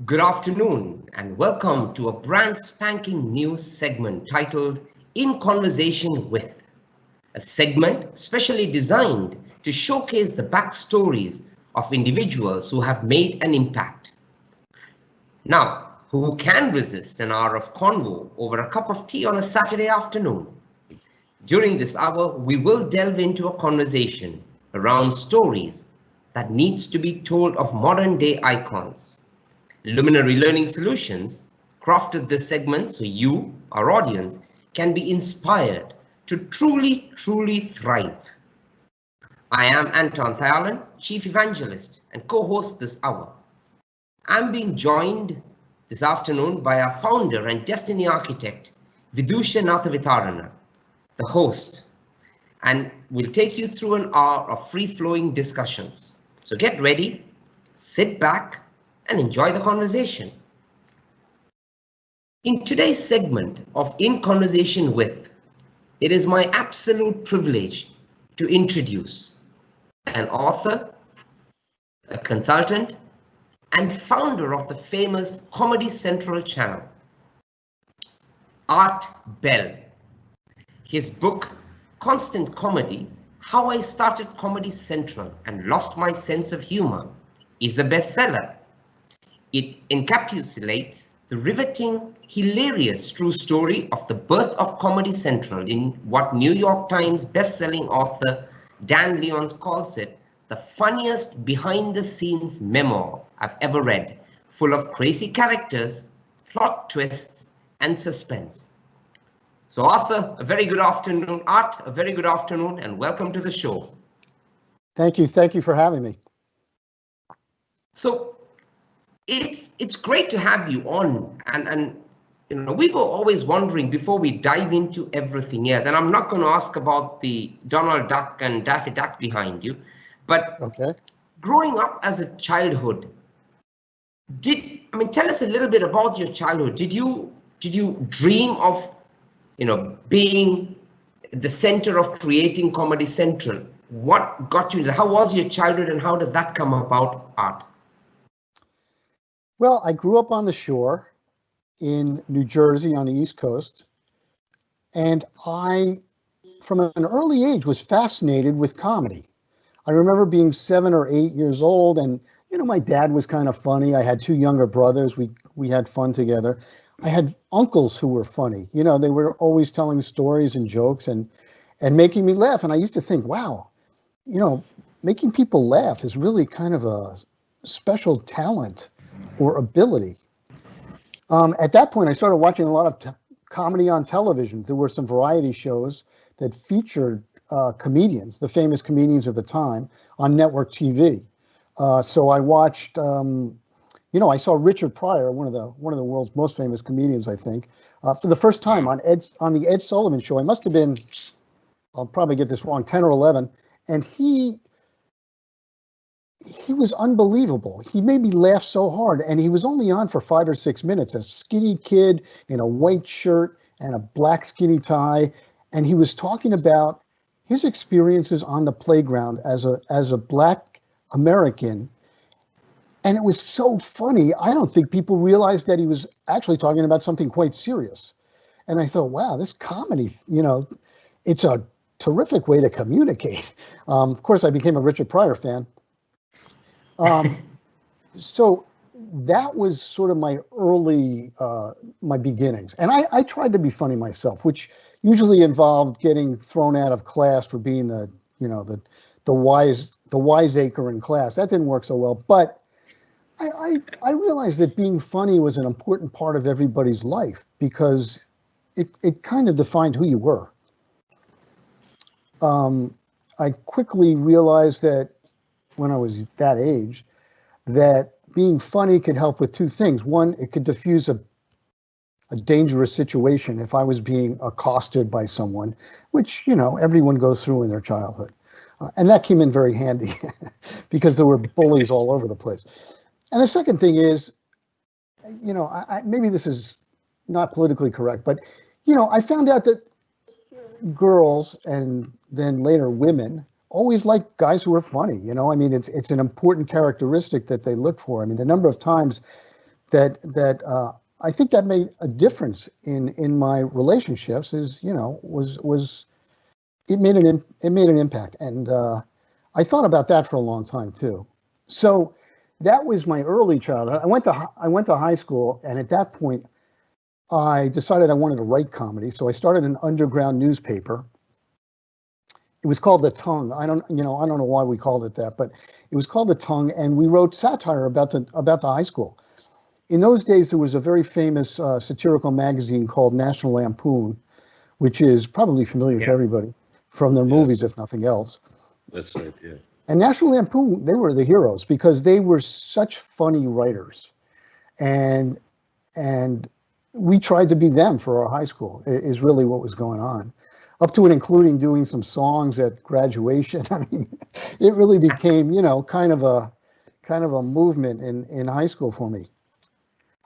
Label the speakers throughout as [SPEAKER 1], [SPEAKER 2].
[SPEAKER 1] Good afternoon and welcome to a brand spanking new segment titled In Conversation With, a segment specially designed to showcase the backstories of individuals who have made an impact. Now, who can resist an hour of convo over a cup of tea on a Saturday afternoon? During this hour, we will delve into a conversation around stories that needs to be told of modern day icons. Luminary Learning Solutions crafted this segment so you, our audience, can be inspired to truly thrive. I am Anton Thayalan, Chief Evangelist and co-host this hour. I'm being joined this afternoon by our founder and destiny architect, Vidusha Nathavitharana, the host, and we'll take you through an hour of free-flowing discussions. So get ready, sit back, and enjoy the conversation. In today's segment of In Conversation With, it is my absolute privilege to introduce an author, a consultant, and founder of the famous Comedy Central channel, Art Bell. His book, Constant Comedy, How I Started Comedy Central and Lost My Sense of Humor, is a bestseller. It encapsulates the riveting, hilarious true story of the birth of Comedy Central in what New York Times bestselling author Dan Lyons calls it the funniest behind-the-scenes memoir I've ever read, full of crazy characters, plot twists, and suspense. So Arthur, a very good afternoon. Art, a very good afternoon, and welcome to the show.
[SPEAKER 2] Thank you for having me.
[SPEAKER 1] So it's great to have you on, and you know, we were always wondering before we dive into everything here, then I'm not going to ask about the Donald Duck and Daffy Duck behind you, but
[SPEAKER 2] okay.
[SPEAKER 1] Growing up as a childhood, tell us a little bit about your childhood. Did you dream of, being the center of creating Comedy Central? What got you? How was your childhood, and how did that come about, Art?
[SPEAKER 2] Well, I grew up on the shore in New Jersey on the East Coast, and I, from an early age, was fascinated with comedy. I remember being 7 or 8 years old, and my dad was kind of funny. I had two younger brothers. We had fun together. I had uncles who were funny. They were always telling stories and jokes and making me laugh. And I used to think, wow, making people laugh is really kind of a special talent or ability. At that point, I started watching a lot of comedy on television. There were some variety shows that featured comedians, the famous comedians of the time, on network TV. So I watched, I saw Richard Pryor, one of the world's most famous comedians, I think, for the first time on the Ed Sullivan Show. I must have been, I'll probably get this wrong, 10 or 11, and he was unbelievable. He made me laugh so hard, and he was only on for 5 or 6 minutes. A skinny kid in a white shirt and a black skinny tie, and he was talking about his experiences on the playground as a Black American, and it was so funny. I don't think people realized that he was actually talking about something quite serious. And I thought, wow, this comedy, it's a terrific way to communicate. Of course, I became a Richard Pryor fan. So that was sort of my early, my beginnings. And I tried to be funny myself, which usually involved getting thrown out of class for being the wiseacre in class. That didn't work so well. But I realized that being funny was an important part of everybody's life because it kind of defined who you were. I quickly realized that when I was that age, that being funny could help with two things. One, it could diffuse a dangerous situation if I was being accosted by someone, which, everyone goes through in their childhood. And that came in very handy because there were bullies all over the place. And the second thing is, maybe this is not politically correct, but, I found out that girls and then later women always like guys who are funny. It's an important characteristic that they look for. The number of times that I think that made a difference in my relationships. Is was it made an impact, and I thought about that for a long time too. So that was my early childhood. I went to high school, and at that point, I decided I wanted to write comedy. So I started an underground newspaper. It was called The Tongue. I don't know why we called it that, but it was called The Tongue, and we wrote satire about the high school. In those days, there was a very famous satirical magazine called National Lampoon, which is probably familiar to everybody from their movies, if nothing else.
[SPEAKER 3] That's right, yeah.
[SPEAKER 2] And National Lampoon, they were the heroes because they were such funny writers. And we tried to be them for our high school, is really what was going on. Up to and including doing some songs at graduation. I mean, it really became, kind of a movement in high school for me.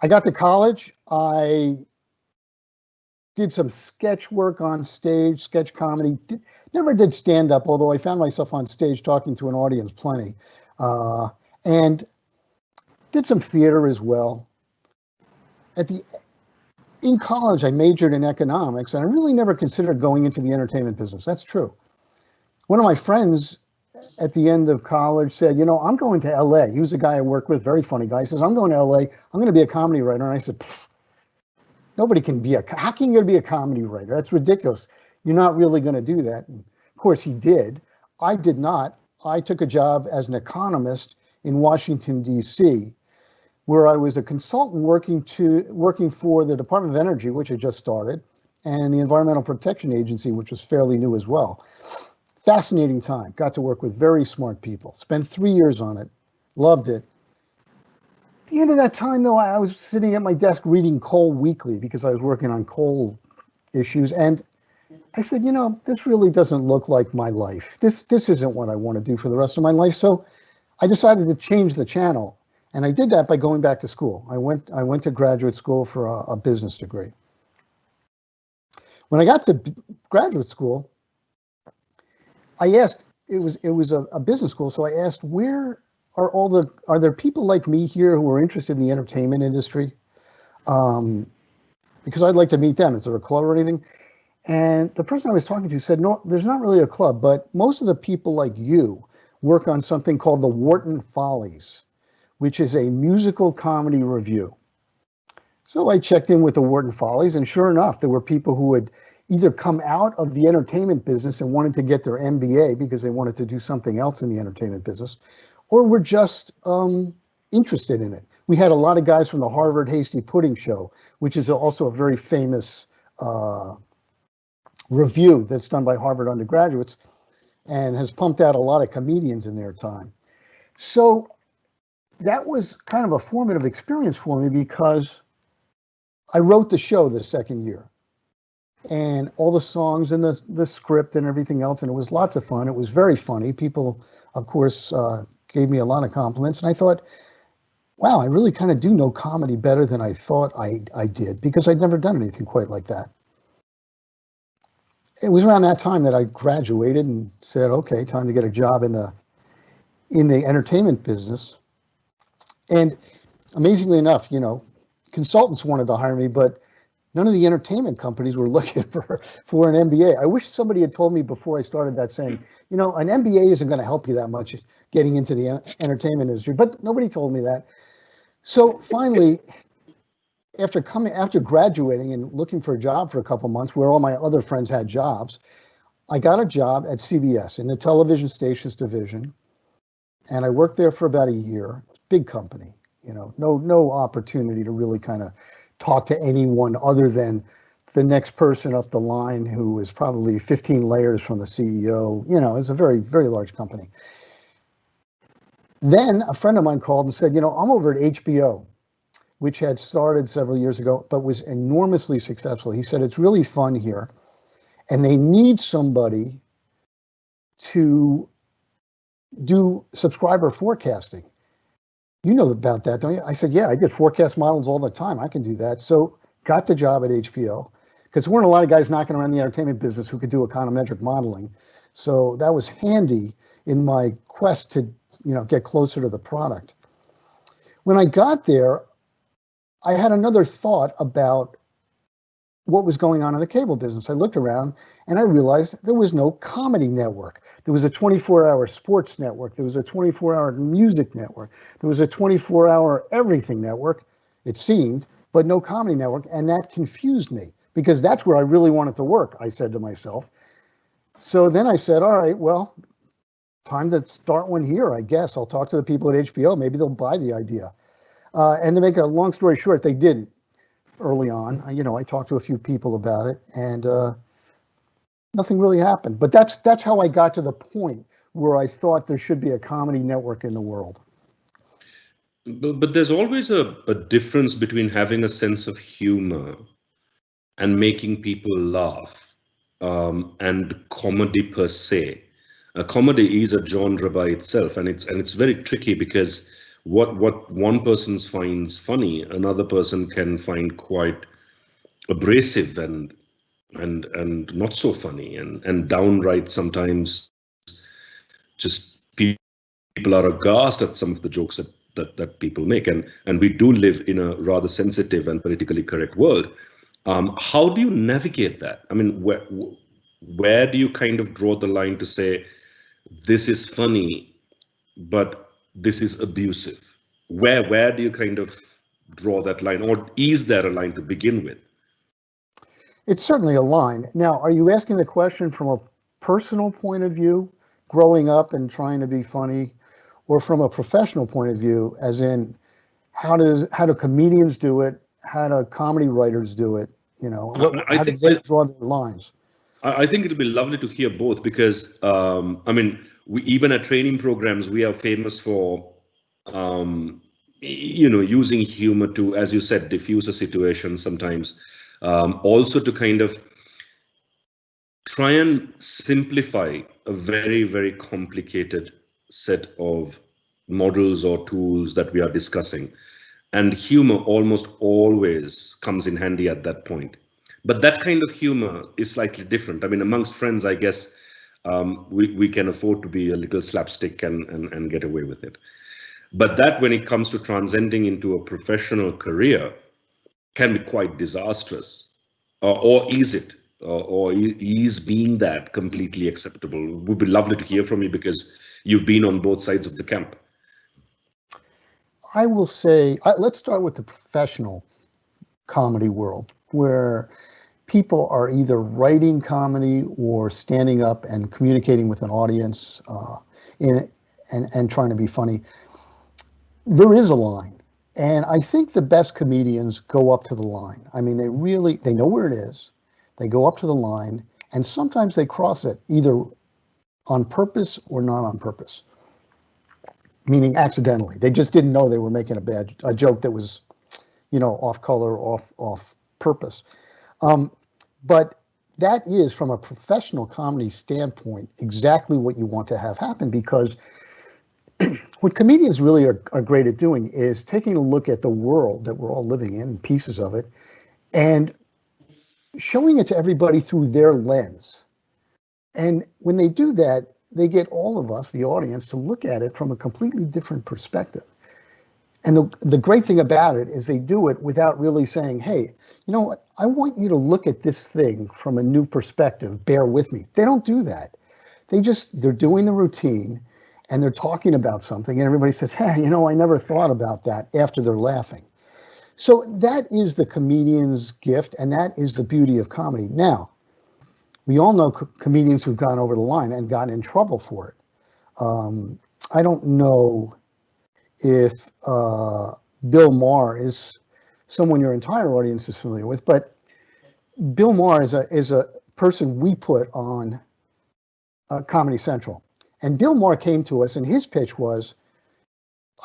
[SPEAKER 2] I got to college. I did some sketch work on stage, sketch comedy. Never did stand up, although I found myself on stage talking to an audience plenty. And did some theater as well. In college, I majored in economics, and I really never considered going into the entertainment business. That's true. One of my friends at the end of college said, I'm going to LA. He was a guy I worked with, very funny guy. He says, I'm going to LA. I'm going to be a comedy writer. And I said, nobody can how can you be a comedy writer? That's ridiculous. You're not really going to do that. And of course, he did. I did not. I took a job as an economist in Washington, D.C., where I was a consultant working for the Department of Energy, which had just started, and the Environmental Protection Agency, which was fairly new as well. Fascinating time. Got to work with very smart people. Spent 3 years on it. Loved it. At the end of that time, though, I was sitting at my desk reading Coal Weekly because I was working on coal issues, and I said, this really doesn't look like my life. This isn't what I want to do for the rest of my life. So I decided to change the channel. And I did that by going back to school. I went to graduate school for a business degree. When I got to graduate school, I asked, it was a business school, so I asked, where are there people like me here who are interested in the entertainment industry? Because I'd like to meet them. Is there a club or anything? And the person I was talking to said, no, there's not really a club, but most of the people like you work on something called the Wharton Follies, which is a musical comedy review. So I checked in with the Wharton Follies, and sure enough, there were people who had either come out of the entertainment business and wanted to get their MBA because they wanted to do something else in the entertainment business, or were just interested in it. We had a lot of guys from the Harvard Hasty Pudding Show, which is also a very famous review that's done by Harvard undergraduates and has pumped out a lot of comedians in their time. So that was kind of a formative experience for me because I wrote the show the second year and all the songs and the script and everything else. And it was lots of fun. It was very funny. People, of course, gave me a lot of compliments. And I thought, wow, I really kind of do know comedy better than I thought I did because I'd never done anything quite like that. It was around that time that I graduated and said, okay, time to get a job in the entertainment business. And amazingly enough, consultants wanted to hire me, but none of the entertainment companies were looking for an MBA. I wish somebody had told me before I started that saying, an MBA isn't going to help you that much getting into the entertainment industry, but nobody told me that. So finally, after graduating and looking for a job for a couple months where all my other friends had jobs, I got a job at CBS in the television stations division. And I worked there for about a year. Big company, no opportunity to really kind of talk to anyone other than the next person up the line who was probably 15 layers from the CEO. It's a very, very large company. Then a friend of mine called and said, I'm over at HBO, which had started several years ago, but was enormously successful. He said, it's really fun here. And they need somebody to do subscriber forecasting. You know about that, don't you? I said, yeah, I did forecast models all the time. I can do that. So got the job at HBO because there weren't a lot of guys knocking around the entertainment business who could do econometric modeling. So that was handy in my quest to, get closer to the product. When I got there, I had another thought about what was going on in the cable business. I looked around and I realized there was no comedy network. There was a 24-hour sports network. There was a 24-hour music network. There was a 24-hour everything network, it seemed, but no comedy network. And that confused me because that's where I really wanted to work, I said to myself. So then I said, all right, well, time to start one here, I guess. I'll talk to the people at HBO. Maybe they'll buy the idea. And to make a long story short, they didn't. Early on, I talked to a few people about it, and nothing really happened. But that's how I got to the point where I thought there should be a comedy network in the world.
[SPEAKER 3] But there's always a difference between having a sense of humor and making people laugh, and comedy per se. A comedy is a genre by itself, and it's very tricky because what one person finds funny, another person can find quite abrasive and not so funny, and downright sometimes just people are aghast at some of the jokes that people make, and we do live in a rather sensitive and politically correct world. How do you navigate that? I mean, where do you kind of draw the line to say this is funny, but this is abusive? Where do you kind of draw that line, or is there a line to begin with?
[SPEAKER 2] It's certainly a line. Now, are you asking the question from a personal point of view, growing up and trying to be funny, or from a professional point of view, as in how do comedians do it? How do comedy writers do it? How do they draw their lines?
[SPEAKER 3] I think it'll be lovely to hear both, because I mean, we even at training programs, we are famous for using humor to, as you said, diffuse a situation sometimes, also to kind of try and simplify a very, very complicated set of models or tools that we are discussing, and humor almost always comes in handy at that point. But that kind of humor is slightly different. I mean, amongst friends, I guess we can afford to be a little slapstick and get away with it. But that, when it comes to transcending into a professional career, can be quite disastrous. Or is it? Or is being that completely acceptable? It would be lovely to hear from you, because you've been on both sides of the camp.
[SPEAKER 2] I will say, let's start with the professional comedy world, where people are either writing comedy or standing up and communicating with an audience and trying to be funny. There is a line, and I think the best comedians go up to the line. I mean, they know where it is. They go up to the line, and sometimes they cross it, either on purpose or not on purpose, meaning accidentally. They just didn't know they were making a joke that was, off color, off purpose. But that is, from a professional comedy standpoint, exactly what you want to have happen, because what comedians really are great at doing is taking a look at the world that we're all living in, pieces of it, and showing it to everybody through their lens. And when they do that, they get all of us, the audience, to look at it from a completely different perspective. And the great thing about it is they do it without really saying, hey, you know what, I want you to look at this thing from a new perspective, bear with me. They don't do that. They're doing the routine, and they're talking about something, and everybody says, hey, I never thought about that, after they're laughing. So that is the comedian's gift, and that is the beauty of comedy. Now, we all know comedians who've gone over the line and gotten in trouble for it. I don't know if Bill Maher is someone your entire audience is familiar with, but Bill Maher is a person we put on Comedy Central. And Bill Maher came to us, and his pitch was,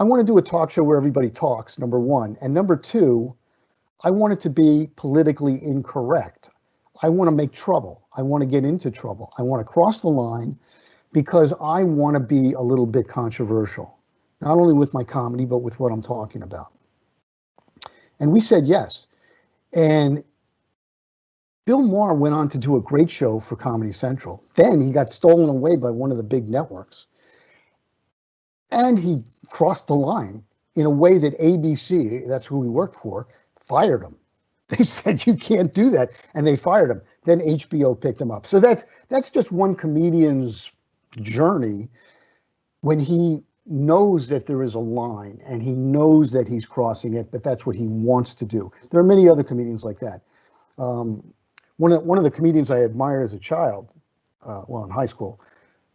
[SPEAKER 2] I want to do a talk show where everybody talks, number one. And number two, I want it to be politically incorrect. I want to make trouble. I want to get into trouble. I want to cross the line, because I want to be a little bit controversial, not only with my comedy, but with what I'm talking about. And we said yes. And Bill Maher went on to do a great show for Comedy Central. Then he got stolen away by one of the big networks. And he crossed the line in a way that ABC, that's who we worked for, fired him. They said, you can't do that. And they fired him. Then HBO picked him up. So that's just one comedian's journey when he knows that there is a line and he knows that he's crossing it, but that's what he wants to do. There are many other comedians like that. One of the comedians I admired as a child, in high school,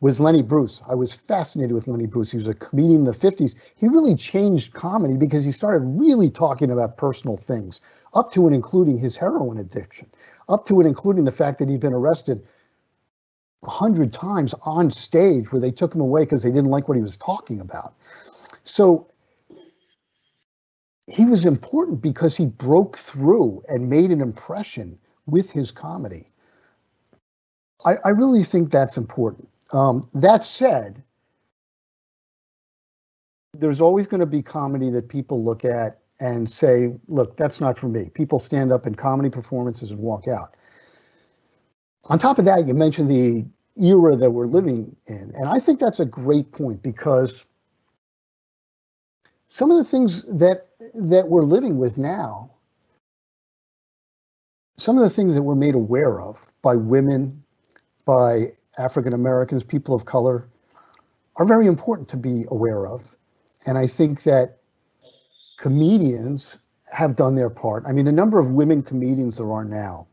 [SPEAKER 2] was Lenny Bruce. I was fascinated with Lenny Bruce. He was a comedian in the 50s. He really changed comedy because he started really talking about personal things, up to and including his heroin addiction, up to and including the fact that he'd been arrested 100 times on stage where they took him away because they didn't like what he was talking about. So he was important because he broke through and made an impression with his comedy. I really think that's important. That said, there's always going to be comedy that people look at and say, look, that's not for me. People stand up in comedy performances and walk out. On top of that, you mentioned the era that we're living in. And I think that's a great point because some of the things that we're living with now, some of the things that we're made aware of by women, by African Americans, people of color, are very important to be aware of. And I think that comedians have done their part. I mean, the number of women comedians there are now,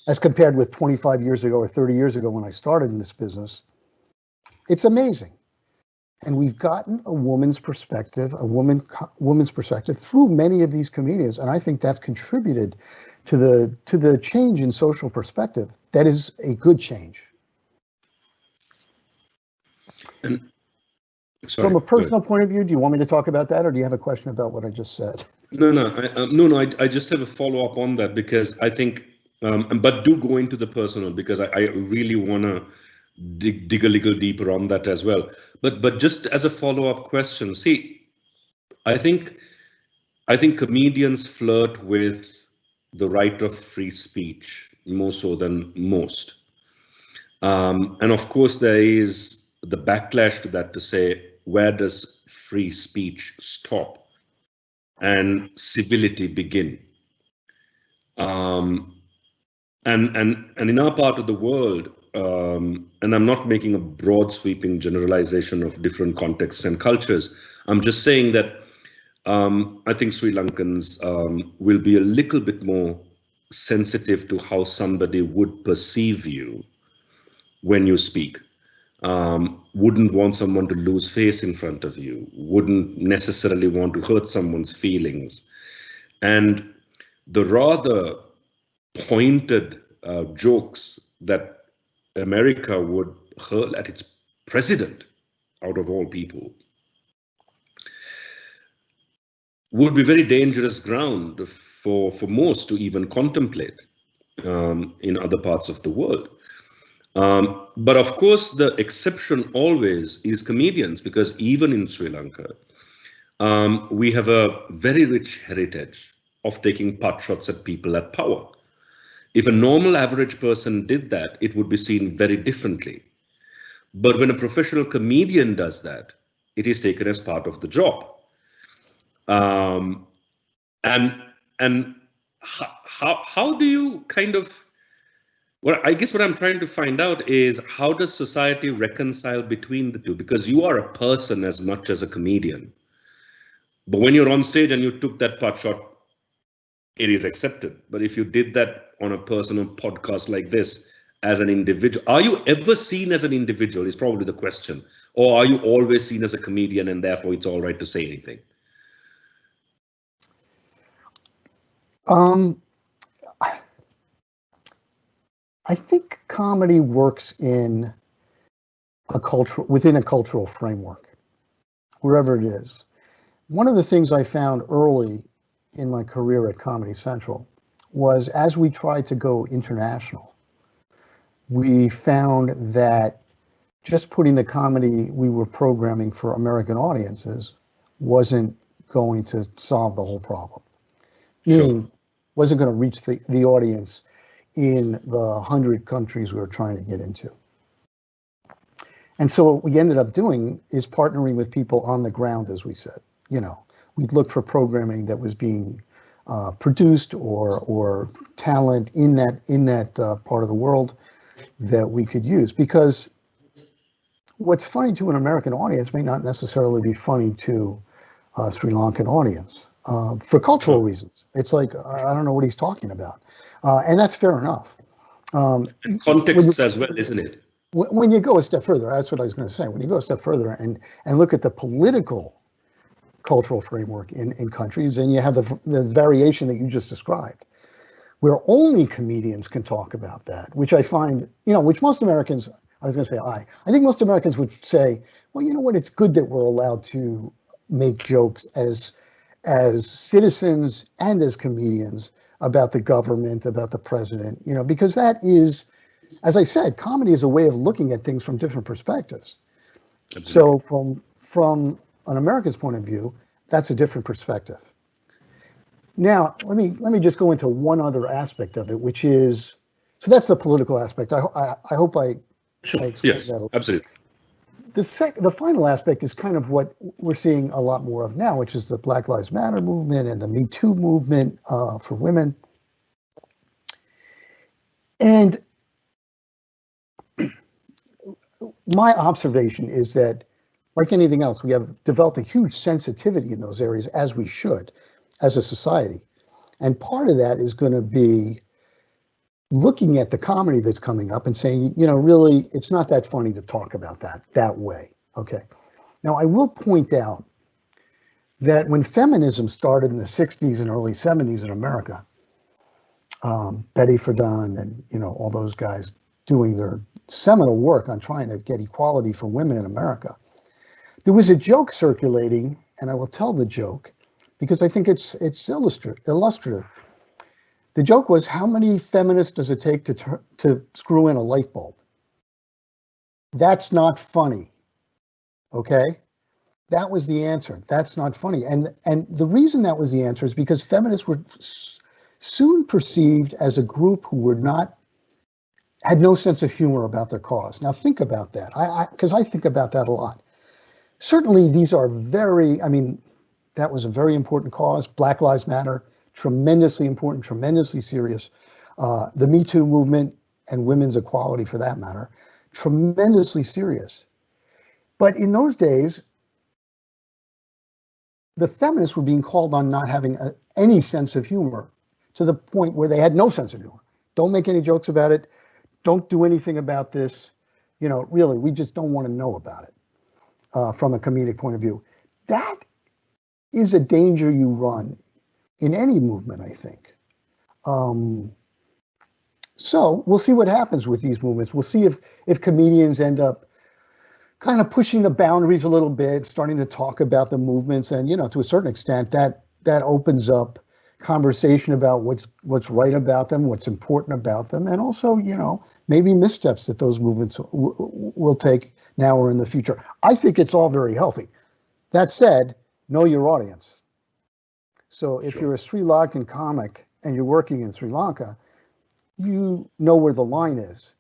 [SPEAKER 2] as compared with 25 years ago or 30 years ago when I started in this business, it's amazing. And we've gotten a woman's perspective, woman's perspective through many of these comedians. And I think that's contributed to the change in social perspective. That is a good change.
[SPEAKER 3] And sorry,
[SPEAKER 2] from a personal point of view, do you want me to talk about that, or do you have a question about what I just said?
[SPEAKER 3] No. I just have a follow-up on that because I think, but do go into the personal because I really want to dig a little deeper on that as well. But just as a follow-up question, see, I think comedians flirt with the right of free speech more so than most. And of course, there is the backlash to that to say, where does free speech stop and civility begin? And in our part of the world, and I'm not making a broad sweeping generalization of different contexts and cultures. I'm just saying that I think Sri Lankans will be a little bit more sensitive to how somebody would perceive you when you speak. Wouldn't want someone to lose face in front of you, wouldn't necessarily want to hurt someone's feelings. And the rather pointed jokes that America would hurl at its president, out of all people, would be very dangerous ground for most to even contemplate in other parts of the world. But of course, the exception always is comedians, because even in Sri Lanka, we have a very rich heritage of taking pot shots at people at power. If a normal average person did that, it would be seen very differently. But when a professional comedian does that, it is taken as part of the job. And how do you kind of, well, I guess what I'm trying to find out is, how does society reconcile between the two? Because you are a person as much as a comedian. But when you're on stage and you took that pot shot, it is accepted. But if you did that on a personal podcast like this as an individual, are you ever seen as an individual is probably the question. Or are you always seen as a comedian and therefore it's all right to say anything?
[SPEAKER 2] I think comedy works in within a cultural framework, wherever it is. One of the things I found early in my career at Comedy Central was, as we tried to go international, we found that just putting the comedy we were programming for American audiences wasn't going to solve the whole problem. Meaning, wasn't going to reach the audience in the 100 countries we were trying to get into. And so what we ended up doing is partnering with people on the ground, as we said. You know, we'd look for programming that was being produced or talent in that part of the world that we could use. Because what's funny to an American audience may not necessarily be funny to a Sri Lankan audience for cultural reasons. It's like, I don't know what he's talking about. And that's fair enough.
[SPEAKER 3] Contexts as well, isn't it?
[SPEAKER 2] When you go a step further, that's what I was going to say. When you go a step further and look at the political cultural framework in countries, and you have the variation that you just described, where only comedians can talk about that, which I find, which most Americans, I was going to say I think most Americans would say, well, you know what, it's good that we're allowed to make jokes as citizens and as comedians about the government, about the president, because that is, as I said, comedy is a way of looking at things from different perspectives. Absolutely. So from an American's point of view, that's a different perspective. Now, let me just go into one other aspect of it, which is, so that's the political aspect. I hope I explained that.
[SPEAKER 3] Absolutely.
[SPEAKER 2] The final aspect is kind of what we're seeing a lot more of now, which is the Black Lives Matter movement and the Me Too movement for women. And my observation is that, like anything else, we have developed a huge sensitivity in those areas, as we should, as a society. And part of that is going to be looking at the comedy that's coming up and saying, really, it's not that funny to talk about that way. Okay. Now, I will point out that when feminism started in the 60s and early 70s in America, Betty Friedan and, all those guys doing their seminal work on trying to get equality for women in America, there was a joke circulating, and I will tell the joke because I think it's illustrative. The joke was, how many feminists does it take to screw in a light bulb? That's not funny. Okay? That was the answer. That's not funny. And the reason that was the answer is because feminists were soon perceived as a group who had no sense of humor about their cause. Now think about that, because I think about that a lot. Certainly these are that was a very important cause. Black Lives Matter, tremendously important, tremendously serious. The Me Too movement and women's equality, for that matter, tremendously serious. But in those days, the feminists were being called on not having any sense of humor, to the point where they had no sense of humor. Don't make any jokes about it. Don't do anything about this. Really, we just don't want to know about it from a comedic point of view. That is a danger you run in any movement, I think. So we'll see what happens with these movements. We'll see if comedians end up kind of pushing the boundaries a little bit, starting to talk about the movements, and to a certain extent, that opens up conversation about what's right about them, what's important about them, and also maybe missteps that those movements will take now or in the future. I think it's all very healthy. That said, know your audience. So if you're a Sri Lankan comic and you're working in Sri Lanka, you know where the line is.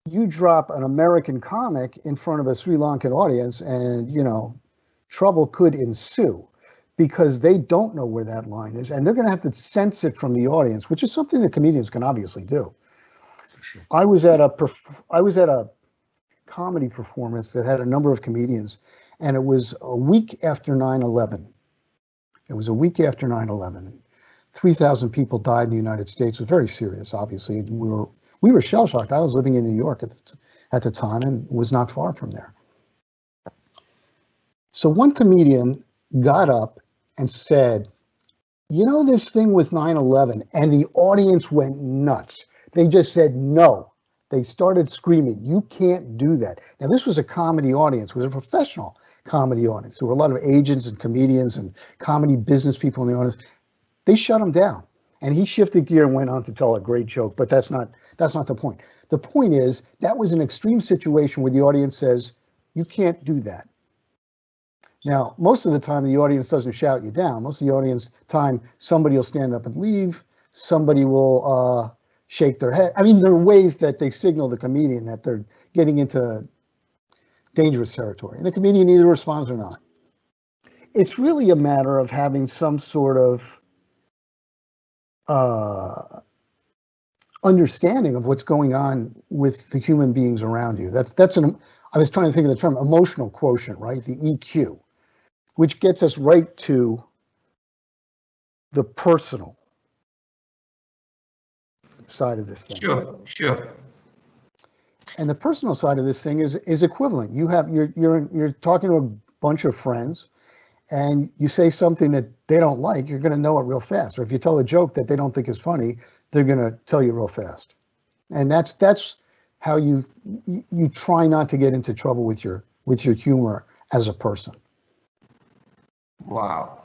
[SPEAKER 2] You drop an American comic in front of a Sri Lankan audience and, trouble could ensue because they don't know where that line is, and they're going to have to sense it from the audience, which is something that comedians can obviously do. Sure. I was at a comedy performance that had a number of comedians, and it was a week after 9/11. It was a week after 9/11. 3,000 people died in the United States. It was very serious, obviously. We were shell-shocked. I was living in New York at the time and was not far from there. So one comedian got up and said, this thing with 9/11, and the audience went nuts. They just said no. They started screaming, you can't do that. Now, this was a comedy audience. It was a professional comedy audience. There were a lot of agents and comedians and comedy business people in the audience. They shut him down. And he shifted gear and went on to tell a great joke, but that's not the point. The point is, that was an extreme situation where the audience says, you can't do that. Now, most of the time, the audience doesn't shout you down. Most of the audience time, somebody will stand up and leave. Somebody will shake their head. There are ways that they signal the comedian that they're getting into dangerous territory. And the comedian either responds or not. It's really a matter of having some sort of understanding of what's going on with the human beings around you. I was trying to think of the term emotional quotient, right? The EQ, which gets us right to the personal side of this thing.
[SPEAKER 1] Sure.
[SPEAKER 2] And the personal side of this thing is equivalent. You're talking to a bunch of friends, and you say something that they don't like, you're going to know it real fast. Or if you tell a joke that they don't think is funny, they're going to tell you real fast. And that's how you try not to get into trouble with your humor as a person.
[SPEAKER 1] Wow.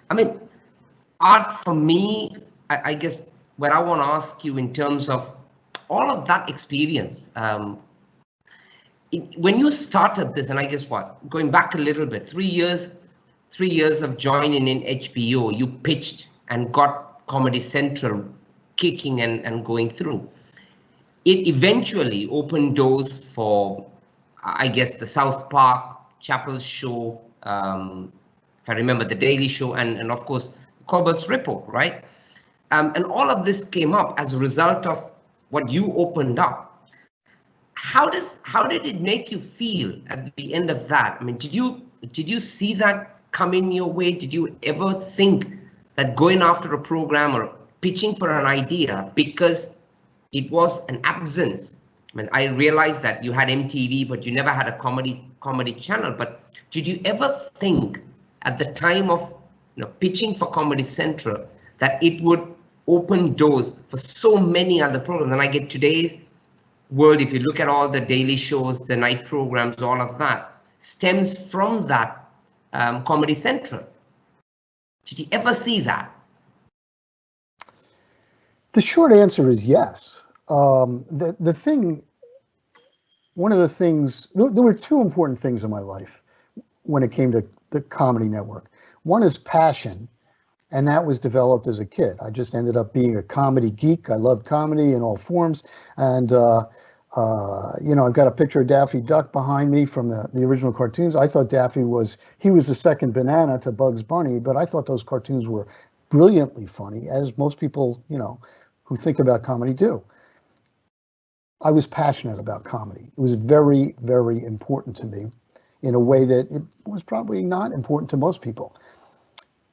[SPEAKER 1] I mean, art for me, I guess what I want to ask you in terms of all of that experience, when you started this, and I guess going back a little bit, 3 years of joining in HBO, you pitched and got Comedy Central kicking and going through. It eventually opened doors for, I guess, the South Park, Chappelle's Show, if I remember, the Daily Show, and of course, Colbert's Report, right? And all of this came up as a result of what you opened up. How did it make you feel at the end of that? I mean, did you see that come in your way? Did you ever think that going after a program or pitching for an idea, because it was an absence? I mean, I realized that you had MTV, but you never had a comedy channel. But did you ever think at the time of pitching for Comedy Central that it would open doors for so many other programs? And I get today's world, if you look at all the daily shows, the night programs, all of that stems from that Comedy Central. Did you ever see that?
[SPEAKER 2] The short answer is yes. One of the things, there were two important things in my life when it came to the Comedy Network. One is passion, and that was developed as a kid. I just ended up being a comedy geek. I loved comedy in all forms, and I've got a picture of Daffy Duck behind me from the original cartoons. I thought Daffy was the second banana to Bugs Bunny, but I thought those cartoons were brilliantly funny, as most people, who think about comedy do. I was passionate about comedy. It was very, very important to me in a way that it was probably not important to most people.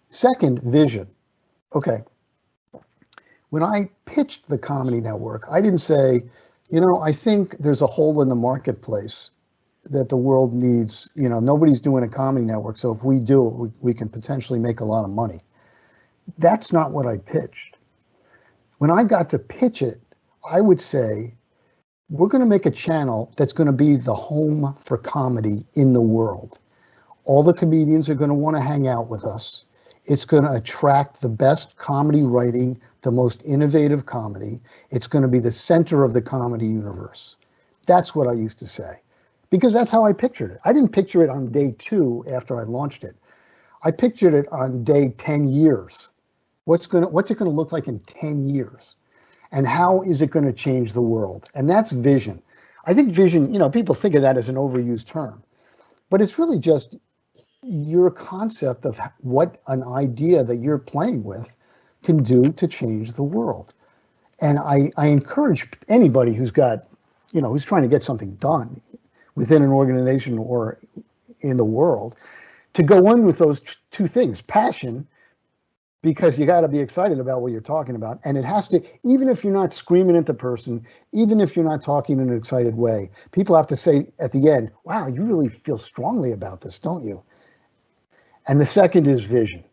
[SPEAKER 2] Second, vision. Okay. When I pitched the Comedy Network, I didn't say, I think there's a hole in the marketplace that the world needs. Nobody's doing a comedy network, so if we do it, we can potentially make a lot of money. That's not what I pitched. When I got to pitch it, I would say, we're going to make a channel that's going to be the home for comedy in the world. All the comedians are going to want to hang out with us. It's going to attract the best comedy writing, the most innovative comedy. It's going to be the center of the comedy universe. That's what I used to say, because that's how I pictured it. I didn't picture it on day 2 after I launched it. I pictured it on day 10 years. What's it going to look like in 10 years? And how is it going to change the world? And that's vision. I think vision, people think of that as an overused term, but it's really just your concept of what an idea that you're playing with can do to change the world. And I encourage anybody who's got, who's trying to get something done within an organization or in the world to go in with those two things: passion, because you got to be excited about what you're talking about. And it has to, even if you're not screaming at the person, even if you're not talking in an excited way, people have to say at the end, wow, you really feel strongly about this, don't you? And the second is vision.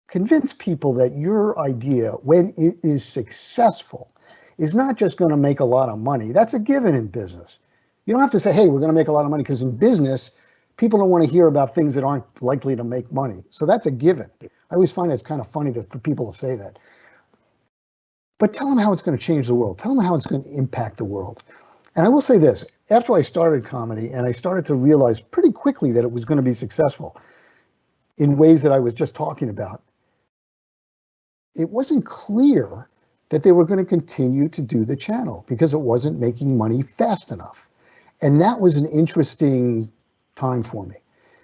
[SPEAKER 2] Convince people that your idea, when it is successful, is not just going to make a lot of money. That's a given in business. You don't have to say, hey, we're going to make a lot of money, because in business, people don't want to hear about things that aren't likely to make money. So that's a given. I always find it's kind of funny for people to say that. But tell them how it's going to change the world. Tell them how it's going to impact the world. And I will say this, after I started comedy and I started to realize pretty quickly that it was going to be successful in ways that I was just talking about, it wasn't clear that they were going to continue to do the channel because it wasn't making money fast enough. And that was an interesting time for me,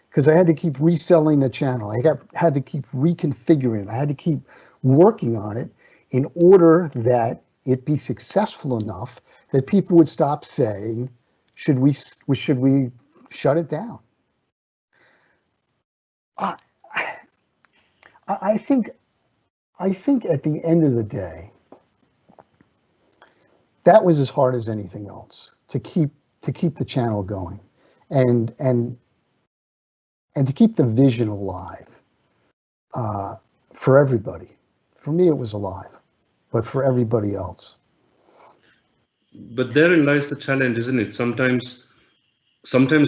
[SPEAKER 2] because I had to keep reselling the channel. I had to keep reconfiguring. I had to keep working on it in order that it be successful enough that people would stop saying, should we shut it down? I, I think at the end of the day, that was as hard as anything else to keep the channel going, and to keep the vision alive for everybody. For me, it was alive, but for everybody else.
[SPEAKER 3] But therein lies the challenge, isn't it? Sometimes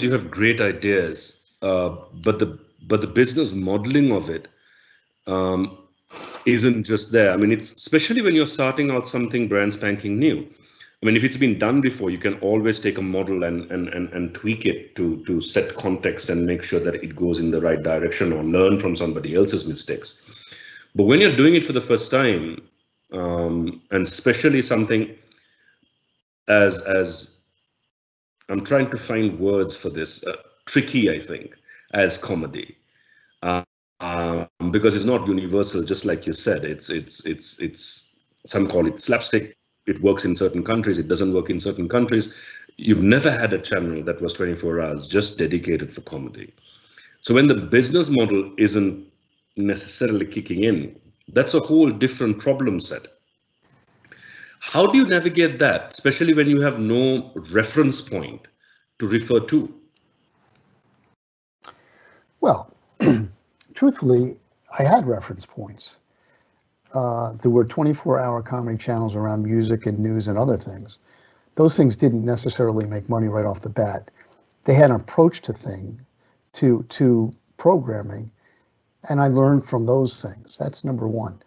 [SPEAKER 3] you have great ideas, but the business modeling of it isn't just there. I mean, it's especially when you're starting out something brand spanking new. I mean, if it's been done before, you can always take a model and tweak it to set context and make sure that it goes in the right direction or learn from somebody else's mistakes. But when you're doing it for the first time, and especially something as I'm trying to find words for this, tricky, I think, as comedy, because it's not universal. Just like you said, it's some call it slapstick. It works in certain countries. It doesn't work in certain countries. You've never had a channel that was 24 hours just dedicated for comedy. So when the business model isn't necessarily kicking in, that's a whole different problem set. How do you navigate that, especially when you have no reference point to refer to?
[SPEAKER 2] Well, truthfully, I had reference points. There were 24-hour comedy channels around music and news and other things. Those things didn't necessarily make money right off the bat. They had an approach to programming, and I learned from those things. That's number one.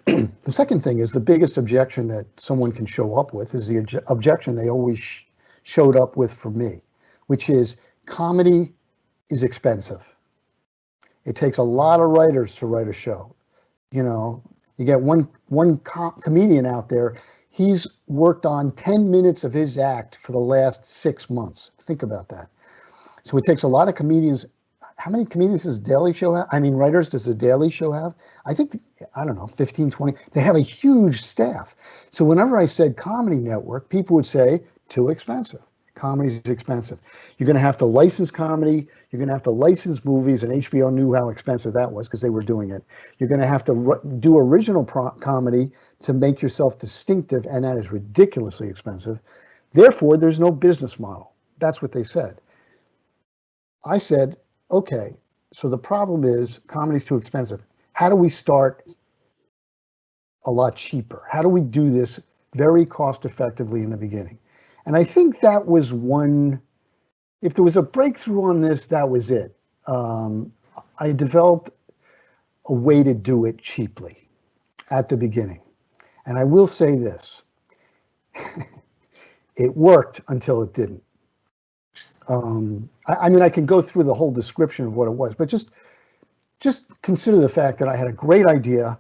[SPEAKER 2] The second thing is the biggest objection that someone can show up with is the objection they always showed up with for me, which is comedy is expensive. It takes a lot of writers to write a show. You know, you get one comedian out there, he's worked on 10 minutes of his act for the last 6 months. Think about that. So it takes a lot of comedians. How many comedians does Daily Show have? I mean, writers does the Daily Show have? I think, I don't know, 15, 20. They have a huge staff. So whenever I said comedy network, people would say, too expensive. Comedy's expensive. You're going to have to license comedy. You're going to have to license movies, and HBO knew how expensive that was because they were doing it. You're going to have to do original comedy to make yourself distinctive, and that is ridiculously expensive. Therefore, there's no business model. That's what they said. I said, okay, so the problem is comedy's too expensive. How do we start a lot cheaper? How do we do this very cost effectively in the beginning? And I think that was one, if there was a breakthrough on this, that was it. I developed a way to do it cheaply at the beginning. And I will say this, it worked until it didn't. I mean, I can go through the whole description of what it was, but just consider the fact that I had a great idea.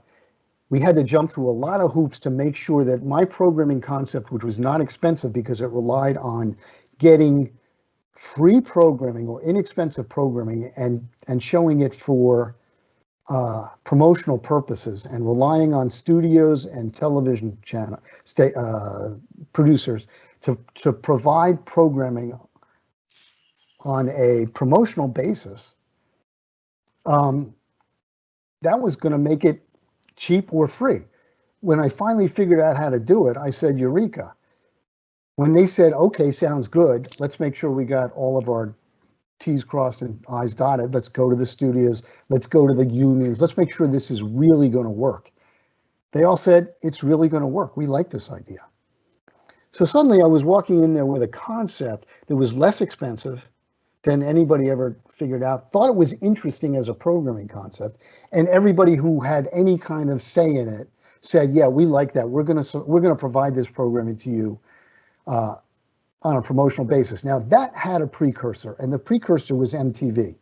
[SPEAKER 2] We had to jump through a lot of hoops to make sure that my programming concept, which was not expensive because it relied on getting free programming or inexpensive programming and showing it for promotional purposes and relying on studios and television channel producers to provide programming on a promotional basis, that was going to make it cheap or free. When I finally figured out how to do it, I said, Eureka. When they said, okay, sounds good, let's make sure we got all of our T's crossed and I's dotted, let's go to the studios, let's go to the unions, let's make sure this is really going to work. They all said, it's really going to work. We like this idea. So suddenly I was walking in there with a concept that was less expensive than anybody ever figured out, thought it was interesting as a programming concept, and everybody who had any kind of say in it said, yeah, we like that. We're gonna provide this programming to you on a promotional basis. Now that had a precursor, and the precursor was MTV.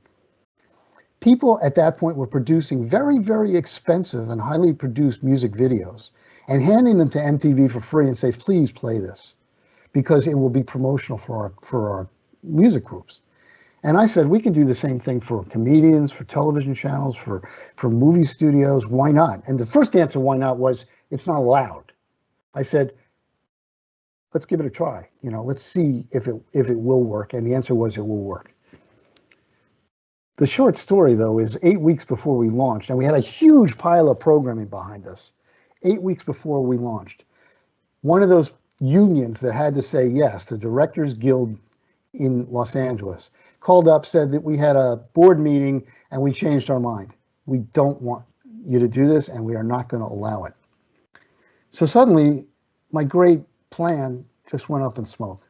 [SPEAKER 2] People at that point were producing very, very expensive and highly produced music videos and handing them to MTV for free and say, please play this, because it will be promotional for our music groups. And I said, we can do the same thing for comedians, for television channels, for movie studios. Why not? And the first answer, why not, was it's not allowed. I said, let's give it a try. You know, let's see if it will work. And the answer was it will work. The short story, though, is 8 weeks before we launched, and we had a huge pile of programming behind us. 8 weeks before we launched, one of those unions that had to say yes, the Directors Guild in Los Angeles, called up, said that we had a board meeting and we changed our mind. We don't want you to do this and we are not going to allow it. So suddenly my great plan just went up in smoke,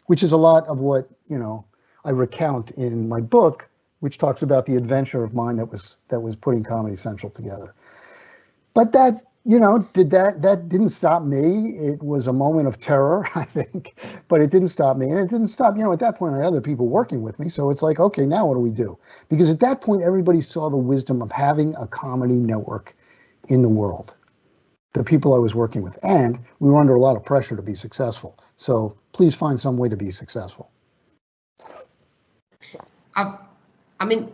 [SPEAKER 2] which is a lot of what, you know, I recount in my book, which talks about the adventure of mine that was putting Comedy Central together. But that, you know, that didn't stop me. It was a moment of terror, I think, but it didn't stop me. And it didn't stop, you know, at that point I had other people working with me. So it's like, okay, now what do we do? Because at that point, everybody saw the wisdom of having a comedy network in the world, the people I was working with. And we were under a lot of pressure to be successful. So please find some way to be successful.
[SPEAKER 1] I mean,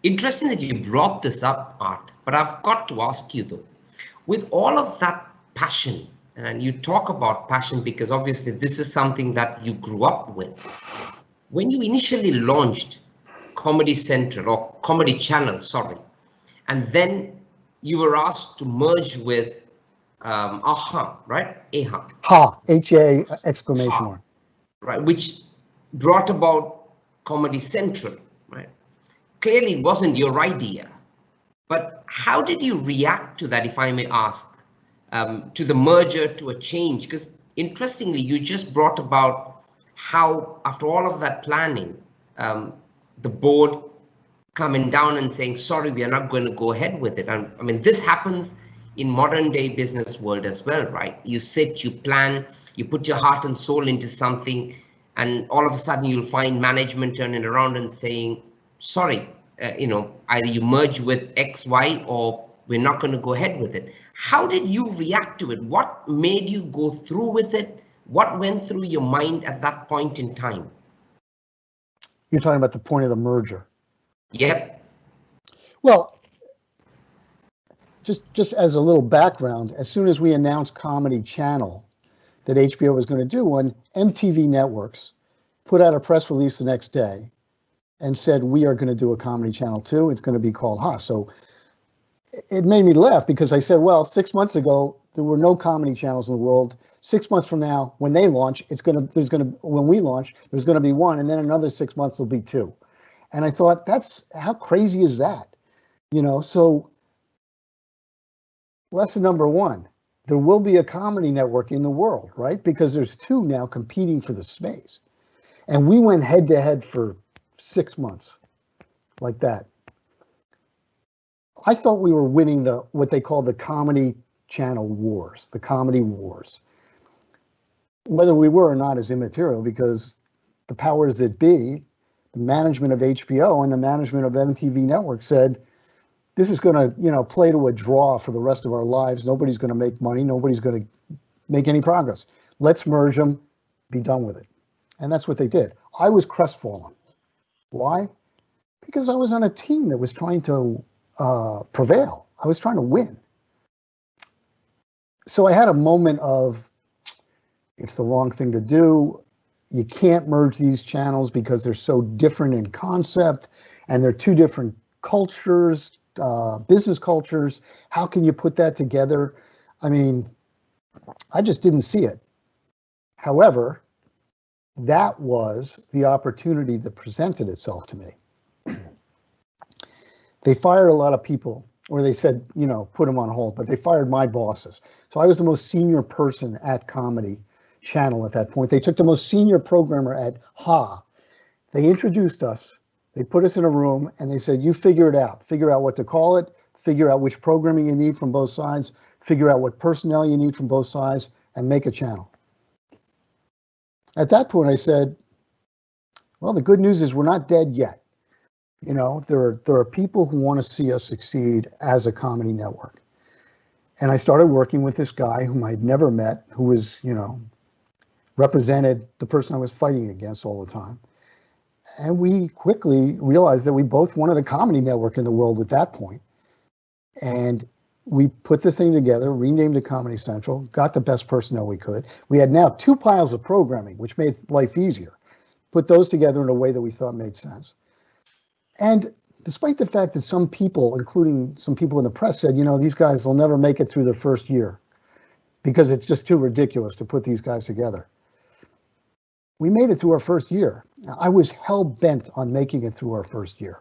[SPEAKER 1] interesting that you brought this up, Art, but I've got to ask you though, with all of that passion, and you talk about passion because obviously this is something that you grew up with. When you initially launched Comedy Central or Comedy Channel, sorry, and then you were asked to merge with AHA, right? AHA.
[SPEAKER 2] Ha, H-A exclamation mark.
[SPEAKER 1] Right, which brought about Comedy Central, right? Clearly it wasn't your idea. But how did you react to that, if I may ask, to the merger, to a change? Because interestingly, you just brought about how, after all of that planning, the board coming down and saying, sorry, we are not going to go ahead with it. And I mean, this happens in modern day business world as well, right? You sit, you plan, you put your heart and soul into something, and all of a sudden you'll find management turning around and saying, sorry, you know, either you merge with X, Y, or we're not going to go ahead with it. How did you react to it? What made you go through with it? What went through your mind at that point in time?
[SPEAKER 2] You're talking about the point of the merger.
[SPEAKER 1] Yep.
[SPEAKER 2] Well, just as a little background, as soon as we announced Comedy Channel that HBO was going to do one, MTV Networks put out a press release the next day and said, we are going to do a Comedy Channel too. It's going to be called Ha. So it made me laugh because I said, well, 6 months ago, there were no comedy channels in the world. 6 months from now, when they launch, when we launch, there's going to be one. And then another 6 months, there'll be two. And I thought, how crazy is that? You know, so lesson number one, there will be a comedy network in the world, right? Because there's two now competing for the space. And we went head to head for 6 months like that. I thought we were winning what they call the comedy channel wars, the comedy wars. Whether we were or not is immaterial because the powers that be, the management of HBO and the management of MTV Network said, this is going to, you know, play to a draw for the rest of our lives. Nobody's going to make money. Nobody's going to make any progress. Let's merge them, be done with it. And that's what they did. I was crestfallen. Why? Because I was on a team that was trying to prevail. I was trying to win. So I had a moment of, it's the wrong thing to do. You can't merge these channels because they're so different in concept and they're two different cultures, business cultures. How can you put that together? I mean, I just didn't see it. However, that was the opportunity that presented itself to me. They fired a lot of people, or they said, you know, put them on hold, but they fired my bosses. So I was the most senior person at Comedy Channel at that point. They took the most senior programmer at Ha. They introduced us, they put us in a room, and they said, you figure it out. Figure out what to call it, figure out which programming you need from both sides, figure out what personnel you need from both sides, and make a channel. At that point, I said, well, the good news is we're not dead yet. You know, there are people who want to see us succeed as a comedy network. And I started working with this guy whom I'd never met, who was, you know, represented the person I was fighting against all the time. And we quickly realized that we both wanted a comedy network in the world at that point. And we put the thing together, renamed it Comedy Central, got the best personnel we could. We had now 2 piles of programming, which made life easier. Put those together in a way that we thought made sense. And despite the fact that some people, including some people in the press, said, you know, these guys will never make it through their first year because it's just too ridiculous to put these guys together. We made it through our first year. I was hell-bent on making it through our first year.